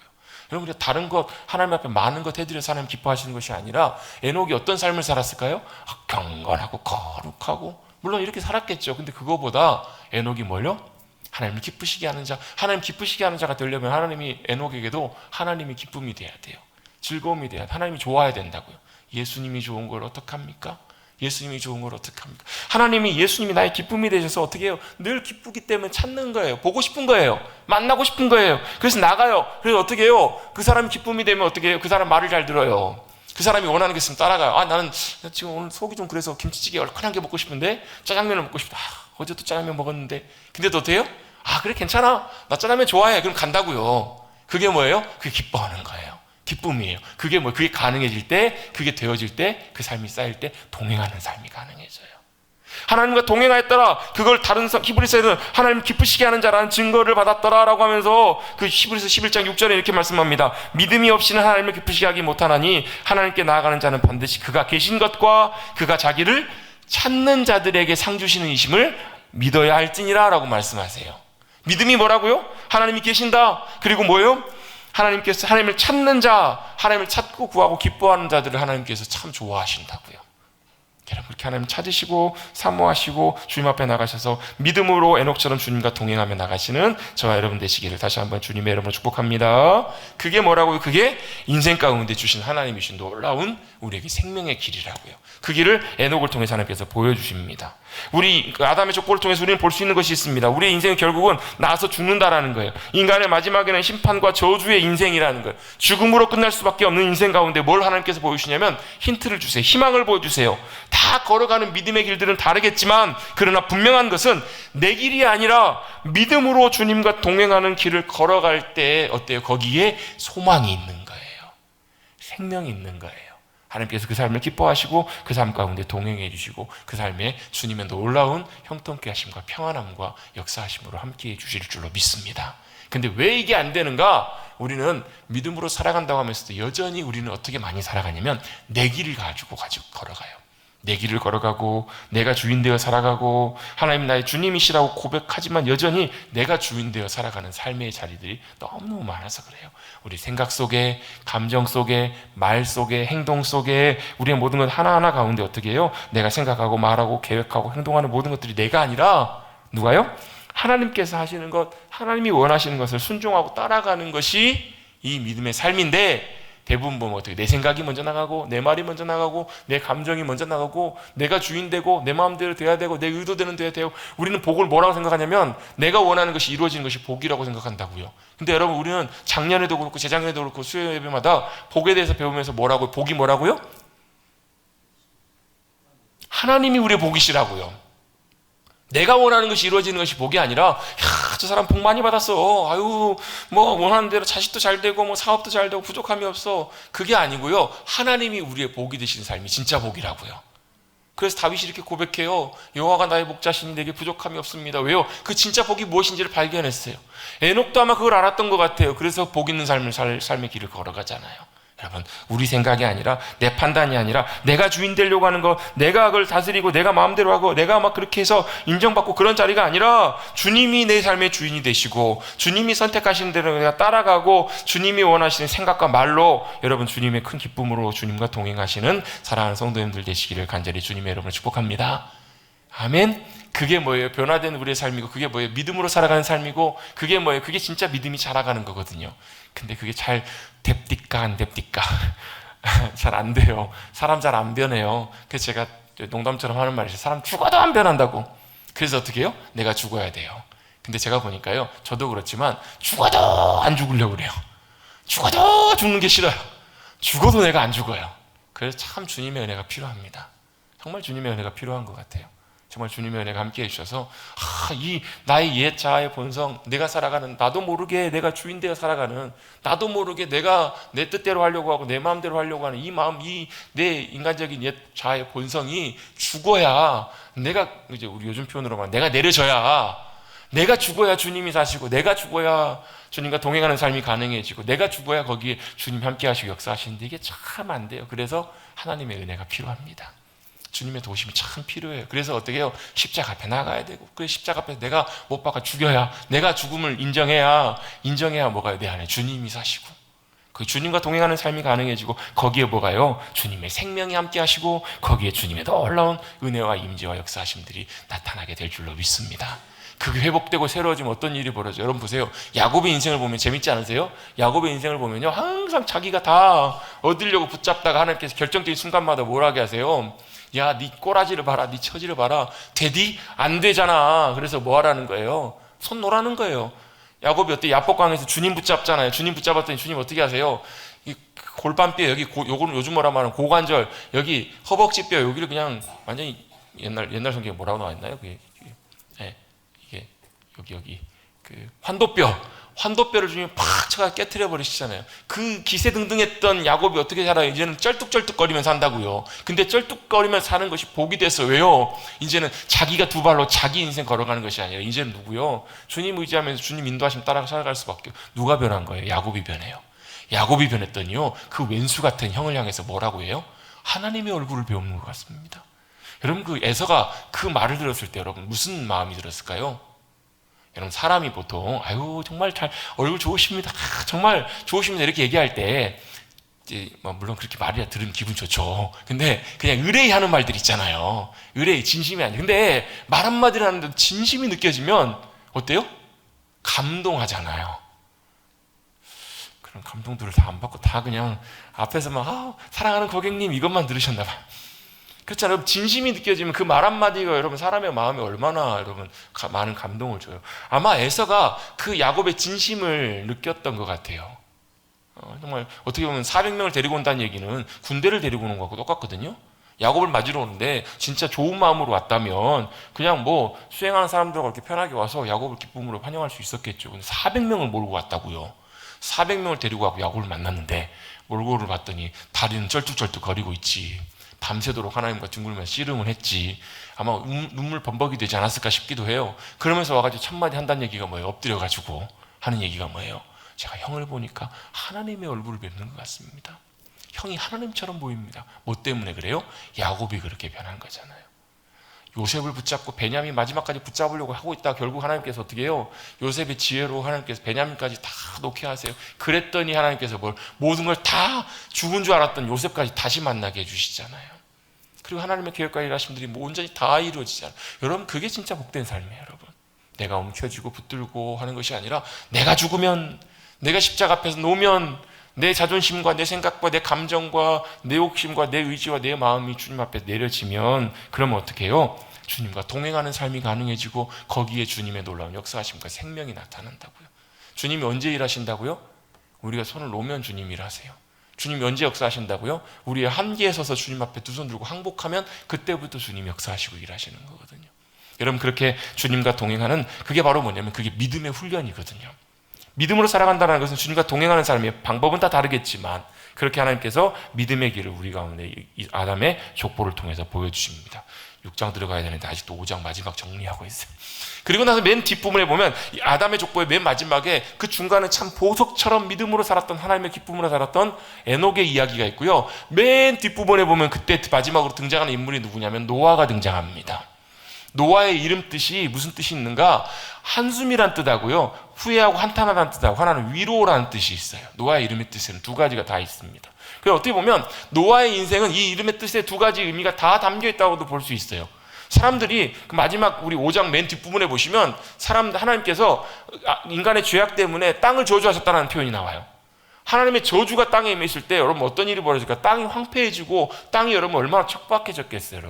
여러분, 우리가 다른 것, 하나님 앞에 많은 것 해드려서 하나님 기뻐하시는 것이 아니라 에녹이 어떤 삶을 살았을까요? 경건하고 거룩하고, 물론 이렇게 살았겠죠. 근데 그거보다 에녹이 뭘요? 하나님을 기쁘시게 하는 자, 하나님 기쁘시게 하는 자가 되려면 하나님이 에녹에게도 하나님이 기쁨이 돼야 돼요. 즐거움이 돼야 돼요. 하나님이 좋아야 된다고요. 예수님이 좋은 걸 어떡합니까? 예수님이 좋은 걸 어떡합니까? 예수님이 나의 기쁨이 되셔서 어떻게 해요? 늘 기쁘기 때문에 찾는 거예요. 보고 싶은 거예요. 만나고 싶은 거예요. 그래서 나가요. 그래서 어떻게 해요? 그 사람이 기쁨이 되면 어떻게 해요? 그 사람 말을 잘 들어요. 그 사람이 원하는 게 있으면 따라가요. 나는 지금 오늘 속이 좀 그래서 김치찌개 얼큰한 게 먹고 싶은데 짜장면을 먹고 싶다. 어제도 짜장면 먹었는데. 근데도 어때요? 그래 괜찮아. 나 짜장면 좋아해. 그럼 간다고요. 그게 뭐예요? 그게 기뻐하는 거예요. 기쁨이에요. 그게 가능해질 때, 그게 되어질 때, 그 삶이 쌓일 때 동행하는 삶이 가능해져요. 하나님과 동행하였더라. 그걸 다른 히브리서에는 하나님 기쁘시게 하는 자라는 증거를 받았더라라고 하면서 그 히브리서 11장 6절에 이렇게 말씀합니다. 믿음이 없이는 하나님을 기쁘시게 하기 못하나니 하나님께 나아가는 자는 반드시 그가 계신 것과 그가 자기를 찾는 자들에게 상 주시는 이심을 믿어야 할지니라 라고 말씀하세요. 믿음이 뭐라고요? 하나님이 계신다. 그리고 뭐예요? 하나님께서 하나님을 찾는 자, 하나님을 찾고 구하고 기뻐하는 자들을 하나님께서 참 좋아하신다고요. 여러분, 그렇게 하나님 찾으시고 사모하시고 주님 앞에 나가셔서 믿음으로 에녹처럼 주님과 동행하며 나가시는 저와 여러분 되시기를 다시 한번 주님의 이름으로 축복합니다. 그게 뭐라고요? 그게 인생 가운데 주신 하나님이신 놀라운 우리에게 생명의 길이라고요. 그 길을 에녹을 통해서 하나님께서 보여주십니다. 우리 아담의 족보를 통해서 우리는 볼 수 있는 것이 있습니다. 우리의 인생은 결국은 나서 죽는다라는 거예요. 인간의 마지막에는 심판과 저주의 인생이라는 거예요. 죽음으로 끝날 수밖에 없는 인생 가운데 뭘 하나님께서 보여주시냐면 힌트를 주세요. 희망을 보여주세요. 다 걸어가는 믿음의 길들은 다르겠지만 그러나 분명한 것은 내 길이 아니라 믿음으로 주님과 동행하는 길을 걸어갈 때 어때요? 거기에 소망이 있는 거예요. 생명이 있는 거예요. 하나님께서 그 삶을 기뻐하시고 그 삶 가운데 동행해 주시고 그 삶에 주님의 놀라운 형통케 하심과 평안함과 역사하심으로 함께해 주실 줄로 믿습니다. 근데 왜 이게 안 되는가? 우리는 믿음으로 살아간다고 하면서도 여전히 우리는 어떻게 많이 살아가냐면 내 길을 가지고 걸어가요. 내 길을 걸어가고 내가 주인 되어 살아가고 하나님 나의 주님이시라고 고백하지만 여전히 내가 주인 되어 살아가는 삶의 자리들이 너무너무 많아서 그래요. 우리 생각 속에, 감정 속에, 말 속에, 행동 속에 우리의 모든 것 하나하나 가운데 어떻게 해요? 내가 생각하고 말하고 계획하고 행동하는 모든 것들이 내가 아니라 누가요? 하나님께서 하시는 것, 하나님이 원하시는 것을 순종하고 따라가는 것이 이 믿음의 삶인데 대부분 보면 어떻게 내 생각이 먼저 나가고 내 말이 먼저 나가고 내 감정이 먼저 나가고 내가 주인되고 내 마음대로 돼야 되고 내 의도대로 돼야 되고 우리는 복을 뭐라고 생각하냐면 내가 원하는 것이 이루어지는 것이 복이라고 생각한다고요. 근데 여러분 우리는 작년에도 그렇고 재작년에도 그렇고 수요 예배마다 복에 대해서 배우면서 뭐라고요? 복이 뭐라고요? 하나님이 우리의 복이시라고요. 내가 원하는 것이 이루어지는 것이 복이 아니라 저 사람 복 많이 받았어. 아유 뭐 원하는 대로 자식도 잘 되고 뭐 사업도 잘 되고 부족함이 없어. 그게 아니고요. 하나님이 우리의 복이 되시는 삶이 진짜 복이라고요. 그래서 다윗이 이렇게 고백해요. 여호와가 나의 목자시니 내게 부족함이 없습니다. 왜요? 그 진짜 복이 무엇인지를 발견했어요. 에녹도 아마 그걸 알았던 것 같아요. 그래서 복 있는 삶의 길을 걸어가잖아요. 여러분 우리 생각이 아니라 내 판단이 아니라 내가 주인 되려고 하는 거 내가 그걸 다스리고 내가 마음대로 하고 내가 막 그렇게 해서 인정받고 그런 자리가 아니라 주님이 내 삶의 주인이 되시고 주님이 선택하시는 대로 내가 따라가고 주님이 원하시는 생각과 말로 여러분 주님의 큰 기쁨으로 주님과 동행하시는 사랑하는 성도님들 되시기를 간절히 주님의 여러분을 축복합니다. 아멘. 그게 뭐예요? 변화된 우리의 삶이고 그게 뭐예요? 믿음으로 살아가는 삶이고 그게 뭐예요? 그게 진짜 믿음이 자라가는 거거든요. 근데 그게 잘 됩디까 안 됩디까 잘 안 돼요. 사람 잘 안 변해요. 그래서 제가 농담처럼 하는 말이 있어요. 사람 죽어도 안 변한다고. 그래서 어떻게 해요? 내가 죽어야 돼요. 근데 제가 보니까요 저도 그렇지만 죽어도 안 죽으려고 그래요. 죽어도 죽는 게 싫어요. 죽어도 내가 안 죽어요. 그래서 참 주님의 은혜가 필요합니다. 정말 주님의 은혜가 필요한 것 같아요. 정말 주님의 은혜가 함께 해주셔서 이 나의 옛 자아의 본성, 내가 살아가는 나도 모르게 내가 주인 되어 살아가는 나도 모르게 내가 내 뜻대로 하려고 하고 내 마음대로 하려고 하는 이 마음, 이 내 인간적인 옛 자아의 본성이 죽어야 내가 이제 우리 요즘 표현으로 말하면 내가 내려져야 내가 죽어야 주님이 사시고 내가 죽어야 주님과 동행하는 삶이 가능해지고 내가 죽어야 거기에 주님 함께 하시고 역사하시는데 이게 참 안 돼요. 그래서 하나님의 은혜가 필요합니다. 주님의 도심이 참 필요해요. 그래서 어떻게 해요? 십자가 앞에 나가야 되고 그 십자가 앞에 내가 못 박아 죽여야 내가 죽음을 인정해야 뭐가요? 내 안에 주님이 사시고 그 주님과 동행하는 삶이 가능해지고 거기에 뭐가요? 주님의 생명이 함께 하시고 거기에 주님의 놀라운 은혜와 임재와 역사하심들이 나타나게 될 줄로 믿습니다. 그게 회복되고 새로워지면 어떤 일이 벌어져요? 여러분 보세요. 야곱의 인생을 보면 재밌지 않으세요? 야곱의 인생을 보면요 항상 자기가 다 얻으려고 붙잡다가 하나님께서 결정적인 순간마다 뭘 하게 하세요? 야, 네 꼬라지를 봐라, 네 처지를 봐라. 되디? 안 되잖아. 그래서 뭐 하라는 거예요? 손 놓으라는 거예요. 야곱이 어때? 야복강에서 주님 붙잡잖아요. 주님 붙잡았더니 주님 어떻게 하세요? 이 골반뼈 여기 요거는 요즘 뭐라 말하는 고관절 여기 허벅지뼈 여기를 그냥 완전히 옛날 성경에 뭐라고 나와 있나요? 그게 이게 여기 그 환도뼈를 주님 팍 쳐가 깨트려 버리시잖아요. 그 기세등등했던 야곱이 어떻게 살아요? 이제는 쩔뚝쩔뚝거리면서 산다고요. 근데 쩔뚝거리면서 사는 것이 복이 됐어. 왜요? 이제는 자기가 두 발로 자기 인생 걸어가는 것이 아니라 이제는 누구요? 주님 의지하면서 주님 인도하심 따라 살아갈 수밖에. 누가 변한 거예요? 야곱이 변해요. 야곱이 변했더니요 그 왼수 같은 형을 향해서 뭐라고 해요? 하나님의 얼굴을 배우는 것 같습니다. 여러분 그 에서가 그 말을 들었을 때 여러분 무슨 마음이 들었을까요? 여러분 사람이 보통 아유 정말 잘 얼굴 좋으십니다. 정말 좋으십니다. 이렇게 얘기할 때 이제 물론 그렇게 말이야 들으면 기분 좋죠. 근데 그냥 의뢰하는 말들 있잖아요. 의뢰 진심이 아니에요. 근데 말 한마디를 하는데 진심이 느껴지면 어때요? 감동하잖아요. 그런 감동들을 다 안 받고 다 그냥 앞에서 막 사랑하는 고객님 이것만 들으셨나 봐요. 그렇잖아요. 진심이 느껴지면 그 말 한마디가 여러분 사람의 마음에 얼마나 여러분 많은 감동을 줘요. 아마 에서가 그 야곱의 진심을 느꼈던 것 같아요. 정말 어떻게 보면 400명을 데리고 온다는 얘기는 군대를 데리고 오는 것하고 똑같거든요. 야곱을 맞으러 오는데 진짜 좋은 마음으로 왔다면 그냥 뭐 수행하는 사람들과 이렇게 편하게 와서 야곱을 기쁨으로 환영할 수 있었겠죠. 근데 400명을 몰고 왔다고요. 400명을 데리고 가고 야곱을 만났는데 몰골을 봤더니 다리는 쩔뚝쩔뚝 거리고 있지. 밤새도록 하나님과 뒹굴며 씨름을 했지. 아마 눈물 범벅이 되지 않았을까 싶기도 해요. 그러면서 와가지고 첫마디 한다는 얘기가 뭐예요? 엎드려가지고 하는 얘기가 뭐예요? 제가 형을 보니까 하나님의 얼굴을 뵙는 것 같습니다. 형이 하나님처럼 보입니다. 뭐 때문에 그래요? 야곱이 그렇게 변한 거잖아요. 요셉을 붙잡고 베냐민 마지막까지 붙잡으려고 하고 있다. 결국 하나님께서 어떻게 해요? 요셉의 지혜로 하나님께서 베냐민까지 다 놓게 하세요. 그랬더니 하나님께서 모든 걸 다 죽은 줄 알았던 요셉까지 다시 만나게 해주시잖아요. 그리고 하나님의 계획과 일하심들이 온전히 다 이루어지잖아요. 여러분, 그게 진짜 복된 삶이에요. 여러분, 내가 움켜쥐고 붙들고 하는 것이 아니라 내가 죽으면, 내가 십자가 앞에서 놓으면 내 자존심과 내 생각과 내 감정과 내 욕심과 내 의지와 내 마음이 주님 앞에 내려지면, 그러면 어떻게 해요? 주님과 동행하는 삶이 가능해지고 거기에 주님의 놀라운 역사하심과 생명이 나타난다고요. 주님이 언제 일하신다고요? 우리가 손을 놓으면 주님이 일하세요. 주님이 언제 역사하신다고요? 우리의 한계에 서서 주님 앞에 두 손 들고 항복하면 그때부터 주님이 역사하시고 일하시는 거거든요. 여러분, 그렇게 주님과 동행하는, 그게 바로 뭐냐면 그게 믿음의 훈련이거든요. 믿음으로 살아간다는 것은 주님과 동행하는 삶의 방법은 다 다르겠지만 그렇게 하나님께서 믿음의 길을 우리 가운데 아담의 족보를 통해서 보여주십니다. 6장 들어가야 되는데 아직도 5장 마지막 정리하고 있어요. 그리고 나서 맨 뒷부분에 보면 이 아담의 족보의 맨 마지막에 그 중간에 참 보석처럼 믿음으로 살았던, 하나님의 기쁨으로 살았던 에녹의 이야기가 있고요. 맨 뒷부분에 보면 그때 마지막으로 등장하는 인물이 누구냐면 노아가 등장합니다. 노아의 이름 뜻이 무슨 뜻이 있는가? 한숨이란 뜻하고요, 후회하고 한탄하라는 뜻하고, 하나는 위로라는 뜻이 있어요. 노아의 이름의 뜻에는 두 가지가 다 있습니다. 그래서 어떻게 보면 노아의 인생은 이 이름의 뜻에 두 가지 의미가 다 담겨 있다고도 볼 수 있어요. 사람들이 그 마지막 우리 5장 맨 뒷부분에 보시면 하나님께서 인간의 죄악 때문에 땅을 저주하셨다는 표현이 나와요. 하나님의 저주가 땅에 임했을 때 여러분 어떤 일이 벌어질까? 땅이 황폐해지고 땅이 여러분 얼마나 척박해졌겠어요.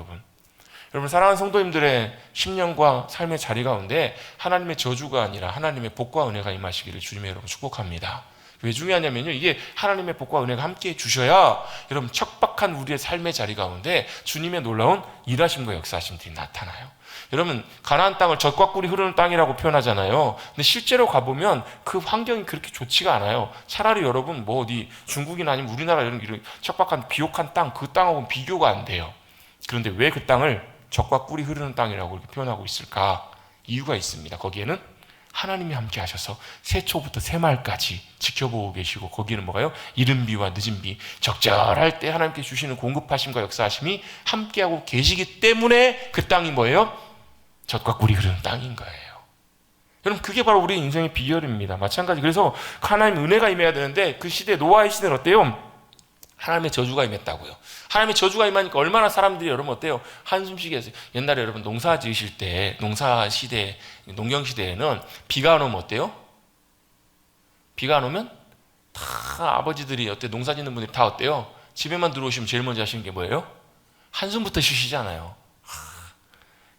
여러분 사랑하는 성도님들의 심령과 삶의 자리 가운데 하나님의 저주가 아니라 하나님의 복과 은혜가 임하시기를 주님의 여러분 축복합니다. 왜 중요하냐면요, 이게 하나님의 복과 은혜가 함께 주셔야 여러분 척박한 우리의 삶의 자리 가운데 주님의 놀라운 일하심과 역사하심들이 나타나요. 여러분, 가나안 땅을 젖과 꿀이 흐르는 땅이라고 표현하잖아요. 근데 실제로 가보면 그 환경이 그렇게 좋지가 않아요. 차라리 여러분 뭐 어디 중국이나 아니면 우리나라 이런 척박한 비옥한 땅, 그 땅하고는 비교가 안 돼요. 그런데 왜 그 땅을 젖과 꿀이 흐르는 땅이라고 이렇게 표현하고 있을까? 이유가 있습니다. 거기에는 하나님이 함께 하셔서 새초부터 새말까지 지켜보고 계시고, 거기는 뭐가요? 이른 비와 늦은 비, 적절할 때 하나님께 주시는 공급하심과 역사하심이 함께하고 계시기 때문에 그 땅이 뭐예요? 젖과 꿀이 흐르는 땅인 거예요. 여러분, 그게 바로 우리 인생의 비결입니다. 마찬가지. 그래서 하나님의 은혜가 임해야 되는데 그 시대, 노아의 시대는 어때요? 하나님의 저주가 임했다고요. 하나님의 저주가 임하니까 얼마나 사람들이 여러분 어때요? 한숨 쉬게 했어요. 옛날에 여러분 농사 지으실 때, 농사 시대, 농경 시대에는 비가 안 오면 어때요? 비가 안 오면 다 아버지들이 농사 짓는 분들이 다 어때요? 집에만 들어오시면 제일 먼저 하시는 게 뭐예요? 한숨부터 쉬시잖아요.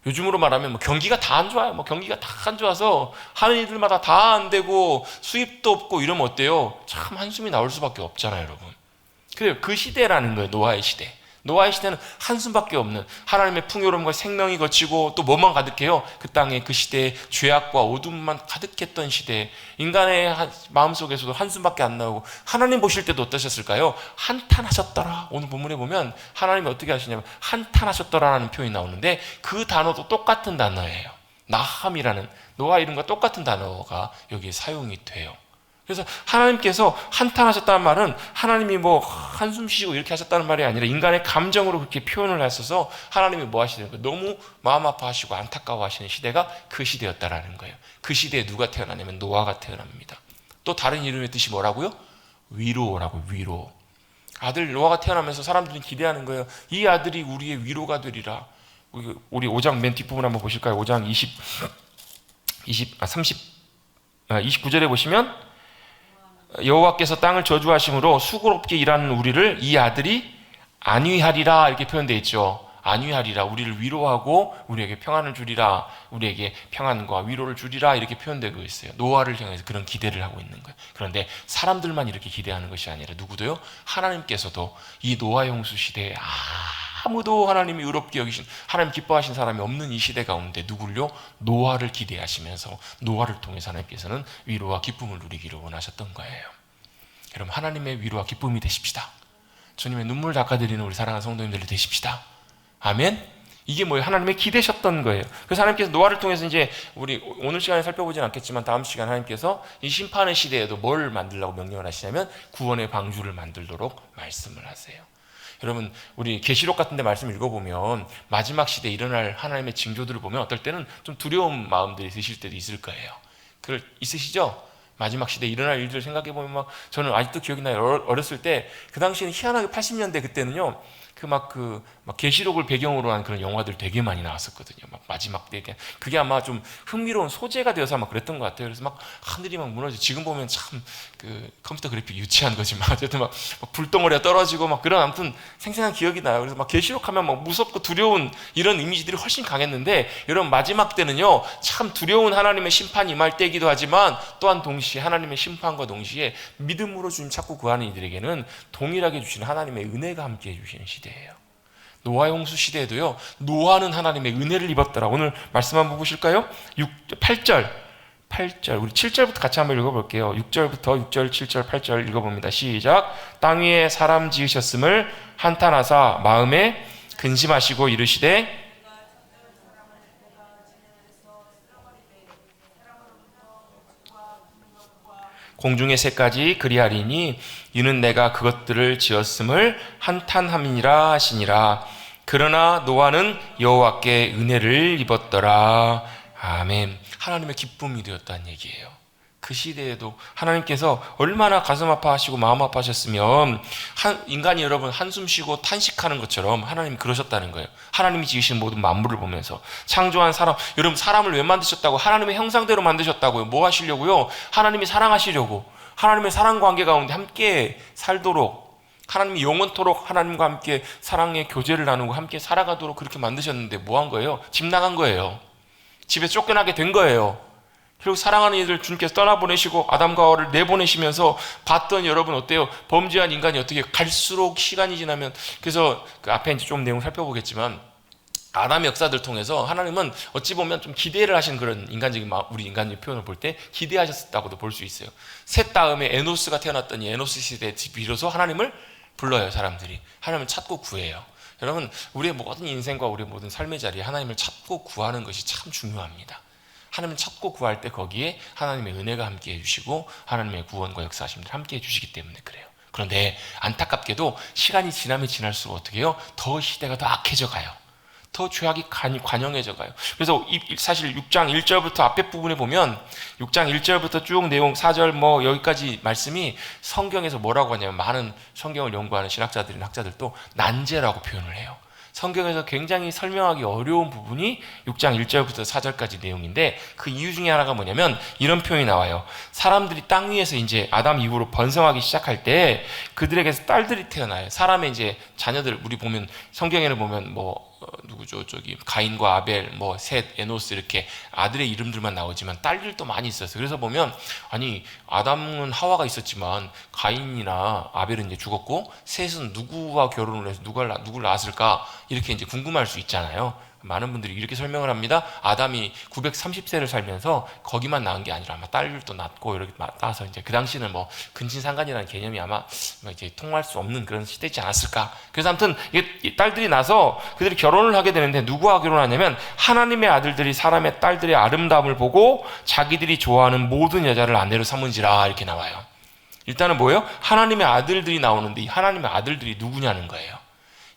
요즘으로 말하면 경기가 다 안 좋아요. 경기가 다 안 좋아서 하는 일들마다 다 안 되고 수입도 없고 이러면 어때요? 참 한숨이 나올 수밖에 없잖아요, 여러분. 그래요. 그 시대라는 거예요. 노아의 시대. 노아의 시대는 한숨밖에 없는, 하나님의 풍요로움과 생명이 거치고 또 뭐만 가득해요? 그 땅에 그 시대에 죄악과 어둠만 가득했던 시대. 인간의 마음속에서도 한숨밖에 안 나오고, 하나님 보실 때도 어떠셨을까요? 한탄하셨더라. 오늘 본문에 보면 하나님이 어떻게 하시냐면 한탄하셨더라라는 표현이 나오는데 그 단어도 똑같은 단어예요. 나함이라는 노아 이름과 똑같은 단어가 여기에 사용이 돼요. 그래서 하나님께서 한탄하셨다는 말은 하나님이 한숨 쉬시고 이렇게 하셨다는 말이 아니라 인간의 감정으로 그렇게 표현을 하셔서 하나님이 뭐 하시는 거예요? 너무 마음 아파하시고 안타까워하시는 시대가 그 시대였다라는 거예요. 그 시대에 누가 태어나냐면 노아가 태어납니다. 또 다른 이름의 뜻이 뭐라고요? 위로라고. 위로. 아들 노아가 태어나면서 사람들이 기대하는 거예요. 이 아들이 우리의 위로가 되리라. 우리 5장 맨 뒷부분 한번 보실까요? 5장 29절에 보시면 여호와께서 땅을 저주하심으로 수고롭게 일하는 우리를 이 아들이 안위하리라 이렇게 표현되어 있죠. 안위하리라, 우리를 위로하고 우리에게 평안을 주리라, 우리에게 평안과 위로를 주리라 이렇게 표현되고 있어요. 노아를 향해서 그런 기대를 하고 있는 거예요. 그런데 사람들만 이렇게 기대하는 것이 아니라 누구도요? 하나님께서도 이 노아 홍수 시대에 아무도 하나님이 의롭게 여기신, 하나님 기뻐하신 사람이 없는 이 시대 가운데 누굴요? 노아를 기대하시면서 노아를 통해서 하나님께서는 위로와 기쁨을 누리기를 원하셨던 거예요. 여러분, 하나님의 위로와 기쁨이 되십시다. 주님의 눈물 닦아드리는 우리 사랑하는 성도님들이 되십시다. 아멘. 이게 뭐예요? 하나님의 기대셨던 거예요. 그래서 하나님께서 노아를 통해서 이제 우리 오늘 시간에 살펴보진 않겠지만 다음 시간 하나님께서 이 심판의 시대에도 뭘 만들라고 명령을 하시냐면 구원의 방주를 만들도록 말씀을 하세요. 여러분, 우리 계시록 같은 데 말씀 읽어보면 마지막 시대에 일어날 하나님의 징조들을 보면 어떨 때는 좀 두려운 마음들이 드실 때도 있을 거예요. 그걸 있으시죠? 마지막 시대에 일어날 일들을 생각해보면 막 저는 아직도 기억이 나요. 어렸을 때 그 당시에는 희한하게 80년대 그때는요 막 계시록을 배경으로 한 그런 영화들 되게 많이 나왔었거든요. 막 마지막 때 그게 아마 좀 흥미로운 소재가 되어서 아마 그랬던 것 같아요. 그래서 막 하늘이 막 무너져. 지금 보면 참 그 컴퓨터 그래픽 유치한 거지만 어쨌든 막 불덩어리가 떨어지고 막 그런 아무튼 생생한 기억이 나요. 그래서 막 계시록하면 막 무섭고 두려운 이런 이미지들이 훨씬 강했는데 여러분 마지막 때는요 참 두려운 하나님의 심판이 임할 때이기도 하지만 또한 동시에 하나님의 심판과 동시에 믿음으로 주님 찾고 구하는 이들에게는 동일하게 주시는 하나님의 은혜가 함께해 주시는 시대예요. 노아 홍수 시대에도요 노아는 하나님의 은혜를 입었더라. 오늘 말씀 한번 보실까요? 8절 우리 7절부터 같이 한번 읽어볼게요. 6절부터 6절 7절 8절 읽어봅니다. 시작. 땅 위에 사람 지으셨음을 한탄하사 마음에 근심하시고 이르시되 공중의 새까지 그리하리니 이는 내가 그것들을 지었음을 한탄함이니라 하시니라. 그러나 노아는 여호와께 은혜를 입었더라. 아멘. 하나님의 기쁨이 되었다는 얘기예요. 그 시대에도 하나님께서 얼마나 가슴 아파하시고 마음 아파하셨으면 인간이 여러분 한숨 쉬고 탄식하는 것처럼 하나님이 그러셨다는 거예요. 하나님이 지으신 모든 만물을 보면서 창조한 사람, 여러분 사람을 왜 만드셨다고? 하나님의 형상대로 만드셨다고요. 뭐 하시려고요? 하나님이 사랑하시려고, 하나님의 사랑 관계 가운데 함께 살도록, 하나님이 영원토록 하나님과 함께 사랑의 교제를 나누고 함께 살아가도록 그렇게 만드셨는데 뭐 한 거예요? 집 나간 거예요. 집에 쫓겨나게 된 거예요. 그리고 사랑하는 이들 주님께서 떠나보내시고 아담과 하와를 내보내시면서 봤던 여러분 어때요? 범죄한 인간이 어떻게 갈수록 시간이 지나면, 그래서 그 앞에 이제 좀 내용 살펴보겠지만 아담의 역사들 통해서 하나님은 어찌 보면 좀 기대를 하신 그런 인간적인 우리 인간적인 표현을 볼 때 기대하셨다고도 볼 수 있어요. 셋 다음에 에노스가 태어났더니 에노스 시대에 비로소 하나님을 불러요. 사람들이 하나님을 찾고 구해요. 여러분, 우리의 모든 인생과 우리의 모든 삶의 자리에 하나님을 찾고 구하는 것이 참 중요합니다. 하나님을 찾고 구할 때 거기에 하나님의 은혜가 함께 해주시고 하나님의 구원과 역사하심을 함께 해주시기 때문에 그래요. 그런데 안타깝게도 시간이 지나면 지날수록 어떻게 해요? 더 시대가 더 악해져 가요. 더 죄악이 관영해져 가요. 그래서 사실 6장 1절부터 앞에 부분에 보면 6장 1절부터 쭉 내용 4절 뭐 여기까지 말씀이 성경에서 뭐라고 하냐면 많은 성경을 연구하는 신학자들이나 학자들도 난제라고 표현을 해요. 성경에서 굉장히 설명하기 어려운 부분이 6장 1절부터 4절까지 내용인데 그 이유 중에 하나가 뭐냐면 이런 표현이 나와요. 사람들이 땅 위에서 이제 아담 이후로 번성하기 시작할 때 그들에게서 딸들이 태어나요. 사람의 이제 자녀들, 우리 보면 성경에는 보면 누구죠? 저기 가인과 아벨, 셋, 에노스 이렇게 아들의 이름들만 나오지만 딸들도 많이 있었어요. 그래서 보면 아니 아담은 하와가 있었지만 가인이나 아벨은 이제 죽었고 셋은 누구와 결혼을 해서 누굴 낳았을까 이렇게 이제 궁금할 수 있잖아요. 많은 분들이 이렇게 설명을 합니다. 아담이 930세를 살면서 거기만 낳은 게 아니라 아마 딸들도 낳고 이렇게 낳아서 이제 그 당시는 근친상간이라는 개념이 아마 이제 통할 수 없는 그런 시대이지 않았을까. 그래서 아무튼 이게 딸들이 나서 그들이 결혼을 하게 되는데 누구와 결혼하냐면 하나님의 아들들이 사람의 딸들의 아름다움을 보고 자기들이 좋아하는 모든 여자를 아내로 삼은지라 이렇게 나와요. 일단은 뭐예요? 하나님의 아들들이 나오는데 이 하나님의 아들들이 누구냐는 거예요.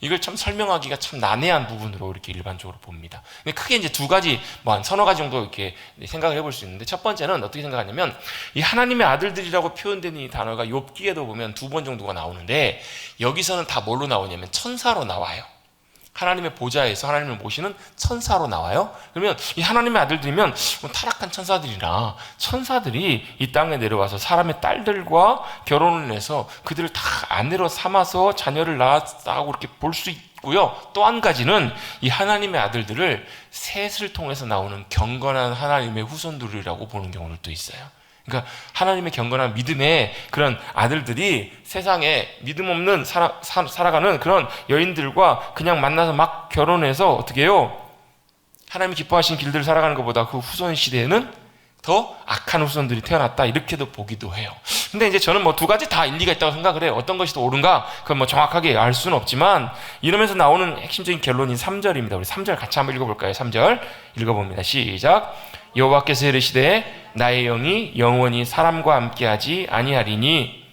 이걸 참 설명하기가 참 난해한 부분으로 이렇게 일반적으로 봅니다. 근데 크게 이제 두 가지, 한 서너 가지 정도 이렇게 생각을 해볼 수 있는데 첫 번째는 어떻게 생각하냐면 이 하나님의 아들들이라고 표현되는 이 단어가 욥기에도 보면 2번 정도가 나오는데 여기서는 다 뭘로 나오냐면 천사로 나와요. 하나님의 보좌에서 하나님을 모시는 천사로 나와요. 그러면 이 하나님의 아들들이면 타락한 천사들이나 천사들이 이 땅에 내려와서 사람의 딸들과 결혼을 해서 그들을 다 아내로 삼아서 자녀를 낳았다고 이렇게 볼 수 있고요. 또 한 가지는 이 하나님의 아들들을 셋을 통해서 나오는 경건한 하나님의 후손들이라고 보는 경우도 있어요. 그러니까 하나님의 경건한 믿음의 그런 아들들이 세상에 믿음 없는 살아가는 그런 여인들과 그냥 만나서 막 결혼해서 어떻게 해요? 하나님이 기뻐하신 길들을 살아가는 것보다 그 후손 시대에는 더 악한 후손들이 태어났다 이렇게도 보기도 해요. 근데 이제 저는 뭐 두 가지 다 일리가 있다고 생각을 해요. 어떤 것이 더 옳은가 그건 뭐 정확하게 알 수는 없지만 이러면서 나오는 핵심적인 결론이 3절입니다. 우리 3절 같이 한번 읽어볼까요? 3절 읽어봅니다. 시작. 여호와께서 이르시되 나의 영이 영원히 사람과 함께하지 아니하리니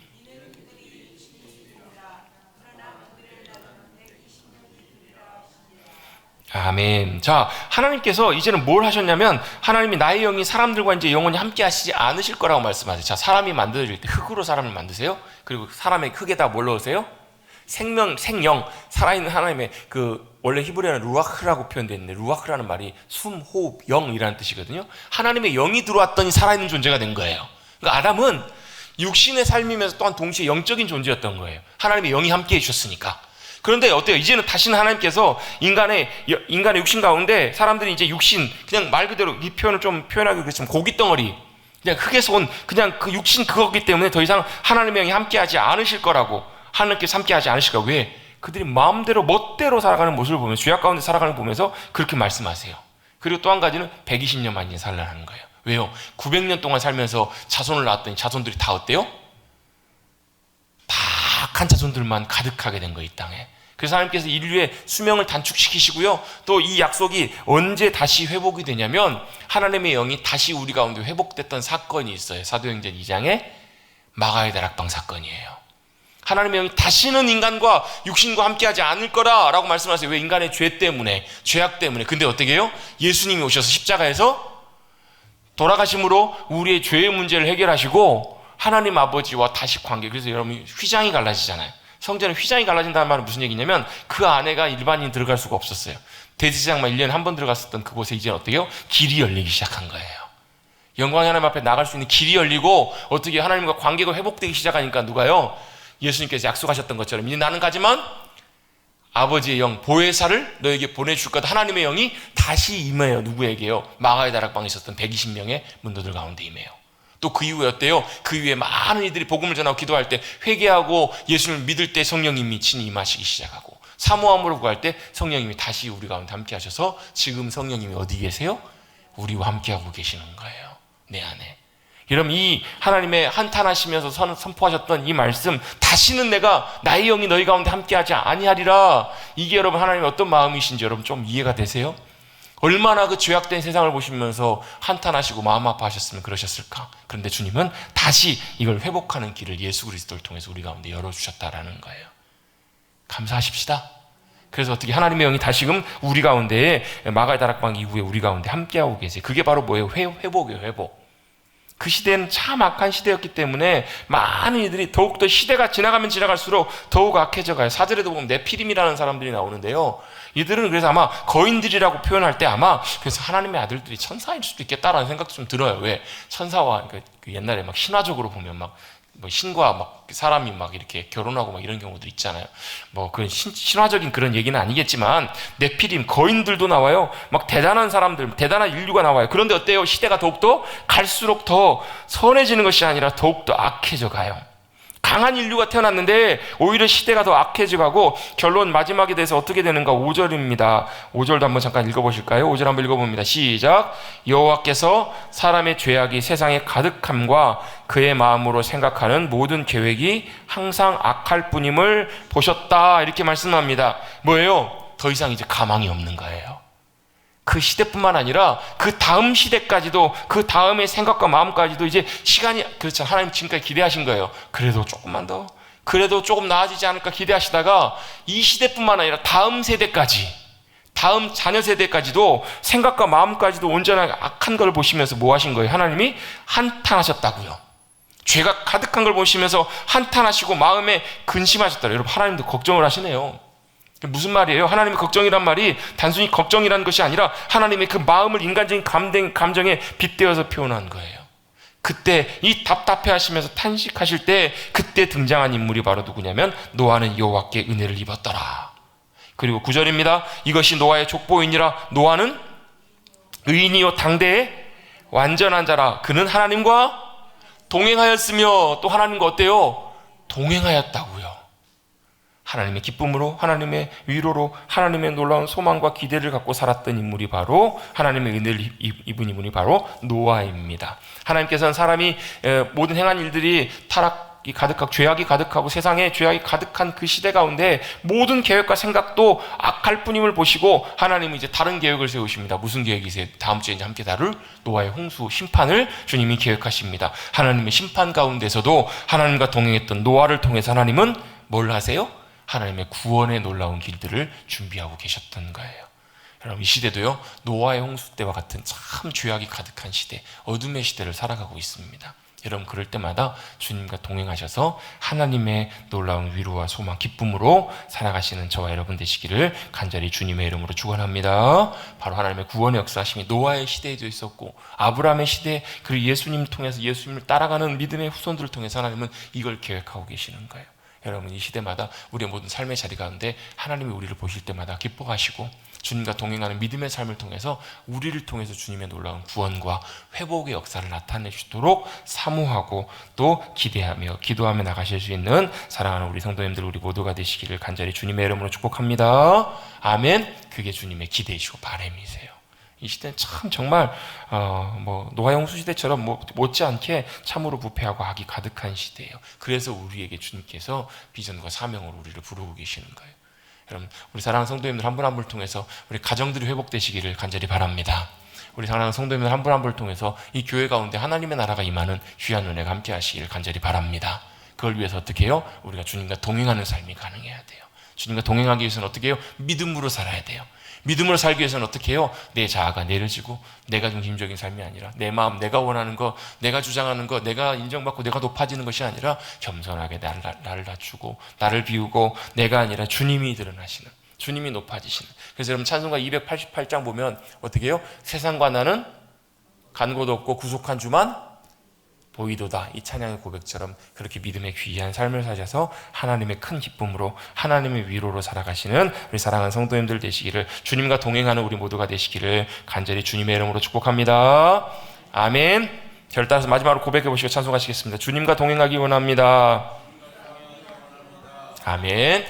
아멘. 자, 하나님께서 이제는 뭘 하셨냐면 하나님이 나의 영이 사람들과 이제 영원히 함께 하시지 않으실 거라고 말씀하세요. 자, 사람이 만들어질 때 흙으로 사람을 만드세요. 그리고 사람의 흙에다 뭘 넣으세요? 생명, 생영, 살아있는 하나님의 원래 히브리어는 루아흐라고 표현되어 있는데 루아흐라는 말이 숨, 호흡, 영이라는 뜻이거든요. 하나님의 영이 들어왔더니 살아있는 존재가 된 거예요. 그러니까 아담은 육신의 삶이면서 또한 동시에 영적인 존재였던 거예요. 하나님의 영이 함께 해주셨으니까. 그런데 어때요? 이제는 다시는 하나님께서 인간의 육신 가운데 사람들이 이제 육신, 그냥 말 그대로 이 표현을 좀 표현하기 그렇지만 고깃덩어리, 그냥 흙에서 온 그냥 그 육신 그거기 때문에 더 이상 하나님의 영이 함께하지 않으실 거라고, 하나님께서 함께하지 않으실 거라고. 왜? 그들이 마음대로 멋대로 살아가는 모습을 보면서, 죄악 가운데 살아가는 걸 보면서 그렇게 말씀하세요. 그리고 또 한 가지는 120년만 이제 살라는 거예요. 왜요? 900년 동안 살면서 자손을 낳았더니 자손들이 다 어때요? 다 악한 자손들만 가득하게 된 거예요, 이 땅에. 그래서 하나님께서 인류의 수명을 단축시키시고요. 또 이 약속이 언제 다시 회복이 되냐면 하나님의 영이 다시 우리 가운데 회복됐던 사건이 있어요. 사도행전 2장에 마가의 다락방 사건이에요. 하나님의 영이 다시는 인간과 육신과 함께하지 않을 거라라고 말씀하세요. 왜? 인간의 죄 때문에, 죄악 때문에. 근데 어떻게 해요? 예수님이 오셔서 십자가에서 돌아가심으로 우리의 죄의 문제를 해결하시고 하나님 아버지와 다시 관계. 그래서 여러분 휘장이 갈라지잖아요. 성전에 휘장이 갈라진다는 말은 무슨 얘기냐면 그 안에가 일반인이 들어갈 수가 없었어요. 대제사장만 1년에 한 번 들어갔었던 그곳에 이제 어떻게 해요? 길이 열리기 시작한 거예요. 영광의 하나님 앞에 나갈 수 있는 길이 열리고 어떻게 하나님과 관계가 회복되기 시작하니까 누가요? 예수님께서 약속하셨던 것처럼 이제 나는 가지만 아버지의 영 보혜사를 너에게 보내줄 거다. 하나님의 영이 다시 임해요. 누구에게요? 마가의 다락방에 있었던 120명의 문도들 가운데 임해요. 또 그 이후에 어때요? 그 이후에 많은 이들이 복음을 전하고 기도할 때, 회개하고 예수를 믿을 때 성령님이 친히 임하시기 시작하고, 사모함으로 구할 때 성령님이 다시 우리 가운데 함께 하셔서 지금 성령님이 어디 계세요? 우리와 함께하고 계시는 거예요. 내 안에. 여러분 이 하나님의 한탄하시면서 선포하셨던 이 말씀, 다시는 내가 나의 영이 너희 가운데 함께하지 아니하리라, 이게 여러분 하나님의 어떤 마음이신지 여러분 좀 이해가 되세요? 얼마나 그 죄악된 세상을 보시면서 한탄하시고 마음 아파하셨으면 그러셨을까? 그런데 주님은 다시 이걸 회복하는 길을 예수 그리스도를 통해서 우리 가운데 열어주셨다라는 거예요. 감사하십시다. 그래서 어떻게 하나님의 영이 다시금 우리 가운데, 마가의 다락방 이후에 우리 가운데 함께하고 계세요. 그게 바로 뭐예요? 회복이에요. 회복. 그 시대는 참 악한 시대였기 때문에 많은 이들이 더욱더 시대가 지나가면 지나갈수록 더욱 악해져 가요. 사절에도 보면 네피림이라는 사람들이 나오는데요. 이들은 그래서 아마 거인들이라고 표현할 때 아마 그래서 하나님의 아들들이 천사일 수도 있겠다라는 생각도 좀 들어요. 왜? 천사와 그 옛날에 막 신화적으로 보면 막 뭐 신과 막 사람이 막 이렇게 결혼하고 막 이런 경우들 있잖아요. 뭐 그 신화적인 그런 얘기는 아니겠지만 네피림 거인들도 나와요. 막 대단한 사람들, 대단한 인류가 나와요. 그런데 어때요? 시대가 더욱더 갈수록 더 선해지는 것이 아니라 더욱더 악해져 가요. 강한 인류가 태어났는데 오히려 시대가 더 악해져 가고 결론 마지막에 대해서 어떻게 되는가? 5절입니다. 5절도 한번 잠깐 읽어보실까요? 5절 한번 읽어봅니다. 시작. 여호와께서 사람의 죄악이 세상에 가득함과 그의 마음으로 생각하는 모든 계획이 항상 악할 뿐임을 보셨다. 이렇게 말씀합니다. 뭐예요? 더 이상 이제 가망이 없는 거예요. 그 시대뿐만 아니라 그 다음 시대까지도, 그 다음의 생각과 마음까지도 이제 시간이, 그렇죠. 하나님 지금까지 기대하신 거예요. 그래도 조금만 더, 그래도 조금 나아지지 않을까 기대하시다가 이 시대뿐만 아니라 다음 세대까지, 다음 자녀 세대까지도 생각과 마음까지도 온전하게 악한 걸 보시면서 뭐 하신 거예요? 하나님이 한탄하셨다고요. 죄가 가득한 걸 보시면서 한탄하시고 마음에 근심하셨다. 여러분 하나님도 걱정을 하시네요. 무슨 말이에요? 하나님의 걱정이란 말이 단순히 걱정이라는 것이 아니라 하나님의 그 마음을 인간적인 감정에 빗대어서 표현한 거예요. 그때 이 답답해 하시면서 탄식하실 때 그때 등장한 인물이 바로 누구냐면 노아는 여호와께 은혜를 입었더라. 그리고 9절입니다. 이것이 노아의 족보이니라. 노아는 의인이요 당대의 완전한 자라. 그는 하나님과 동행하였으며, 또 하나님과 어때요? 동행하였다고요. 하나님의 기쁨으로, 하나님의 위로로, 하나님의 놀라운 소망과 기대를 갖고 살았던 인물이 바로, 하나님의 은혜를 입은 인물이 바로 노아입니다. 하나님께서는 사람이 모든 행한 일들이 타락이 가득하고 죄악이 가득하고 세상에 죄악이 가득한 그 시대 가운데 모든 계획과 생각도 악할 뿐임을 보시고 하나님은 이제 다른 계획을 세우십니다. 무슨 계획이세요? 다음 주에 이제 함께 다룰 노아의 홍수 심판을 주님이 계획하십니다. 하나님의 심판 가운데서도 하나님과 동행했던 노아를 통해서 하나님은 뭘 하세요? 하나님의 구원의 놀라운 길들을 준비하고 계셨던 거예요. 여러분, 이 시대도요, 노아의 홍수 때와 같은 참 죄악이 가득한 시대, 어둠의 시대를 살아가고 있습니다. 여러분, 그럴 때마다 주님과 동행하셔서 하나님의 놀라운 위로와 소망, 기쁨으로 살아가시는 저와 여러분 되시기를 간절히 주님의 이름으로 축원합니다. 바로 하나님의 구원의 역사하심이 노아의 시대에도 있었고, 아브라함의 시대, 그리고 예수님 통해서 예수님을 따라가는 믿음의 후손들을 통해서 하나님은 이걸 계획하고 계시는 거예요. 여러분, 이 시대마다 우리의 모든 삶의 자리 가운데 하나님이 우리를 보실 때마다 기뻐하시고 주님과 동행하는 믿음의 삶을 통해서 우리를 통해서 주님의 놀라운 구원과 회복의 역사를 나타내시도록 사모하고 또 기대하며 기도하며 나가실 수 있는 사랑하는 우리 성도님들, 우리 모두가 되시기를 간절히 주님의 이름으로 축복합니다. 아멘. 그게 주님의 기대이시고 바람이세요. 이 시대는 참 정말 노아의 홍수 시대처럼 못지않게 참으로 부패하고 악이 가득한 시대예요. 그래서 우리에게 주님께서 비전과 사명으로 우리를 부르고 계시는 거예요. 여러분, 우리 사랑하는 성도님들 한 분 한 분을 통해서 우리 가정들이 회복되시기를 간절히 바랍니다. 우리 사랑하는 성도님들 한 분 한 분을 통해서 이 교회 가운데 하나님의 나라가 임하는 귀한 은혜가 함께 하시기를 간절히 바랍니다. 그걸 위해서 어떻게 해요? 우리가 주님과 동행하는 삶이 가능해야 돼요. 주님과 동행하기 위해서는 어떻게 해요? 믿음으로 살아야 돼요. 믿음으로 살기 위해서는 어떻게 해요? 내 자아가 내려지고 내가 중심적인 삶이 아니라 내 마음, 내가 원하는 거, 내가 주장하는 거, 내가 인정받고 내가 높아지는 것이 아니라 겸손하게 나를 낮추고 나를 비우고 내가 아니라 주님이 드러나시는, 주님이 높아지시는. 그래서 여러분, 찬송가 288장 보면 어떻게 해요? 세상과 나는 간 곳 없고 구속한 주만 보이도다. 이 찬양의 고백처럼 그렇게 믿음의 귀한 삶을 사셔서 하나님의 큰 기쁨으로 하나님의 위로로 살아가시는 우리 사랑하는 성도님들 되시기를, 주님과 동행하는 우리 모두가 되시기를 간절히 주님의 이름으로 축복합니다. 아멘. 저를 따라서 마지막으로 고백해 보시고 찬송하시겠습니다. 주님과 동행하기 원합니다. 아멘.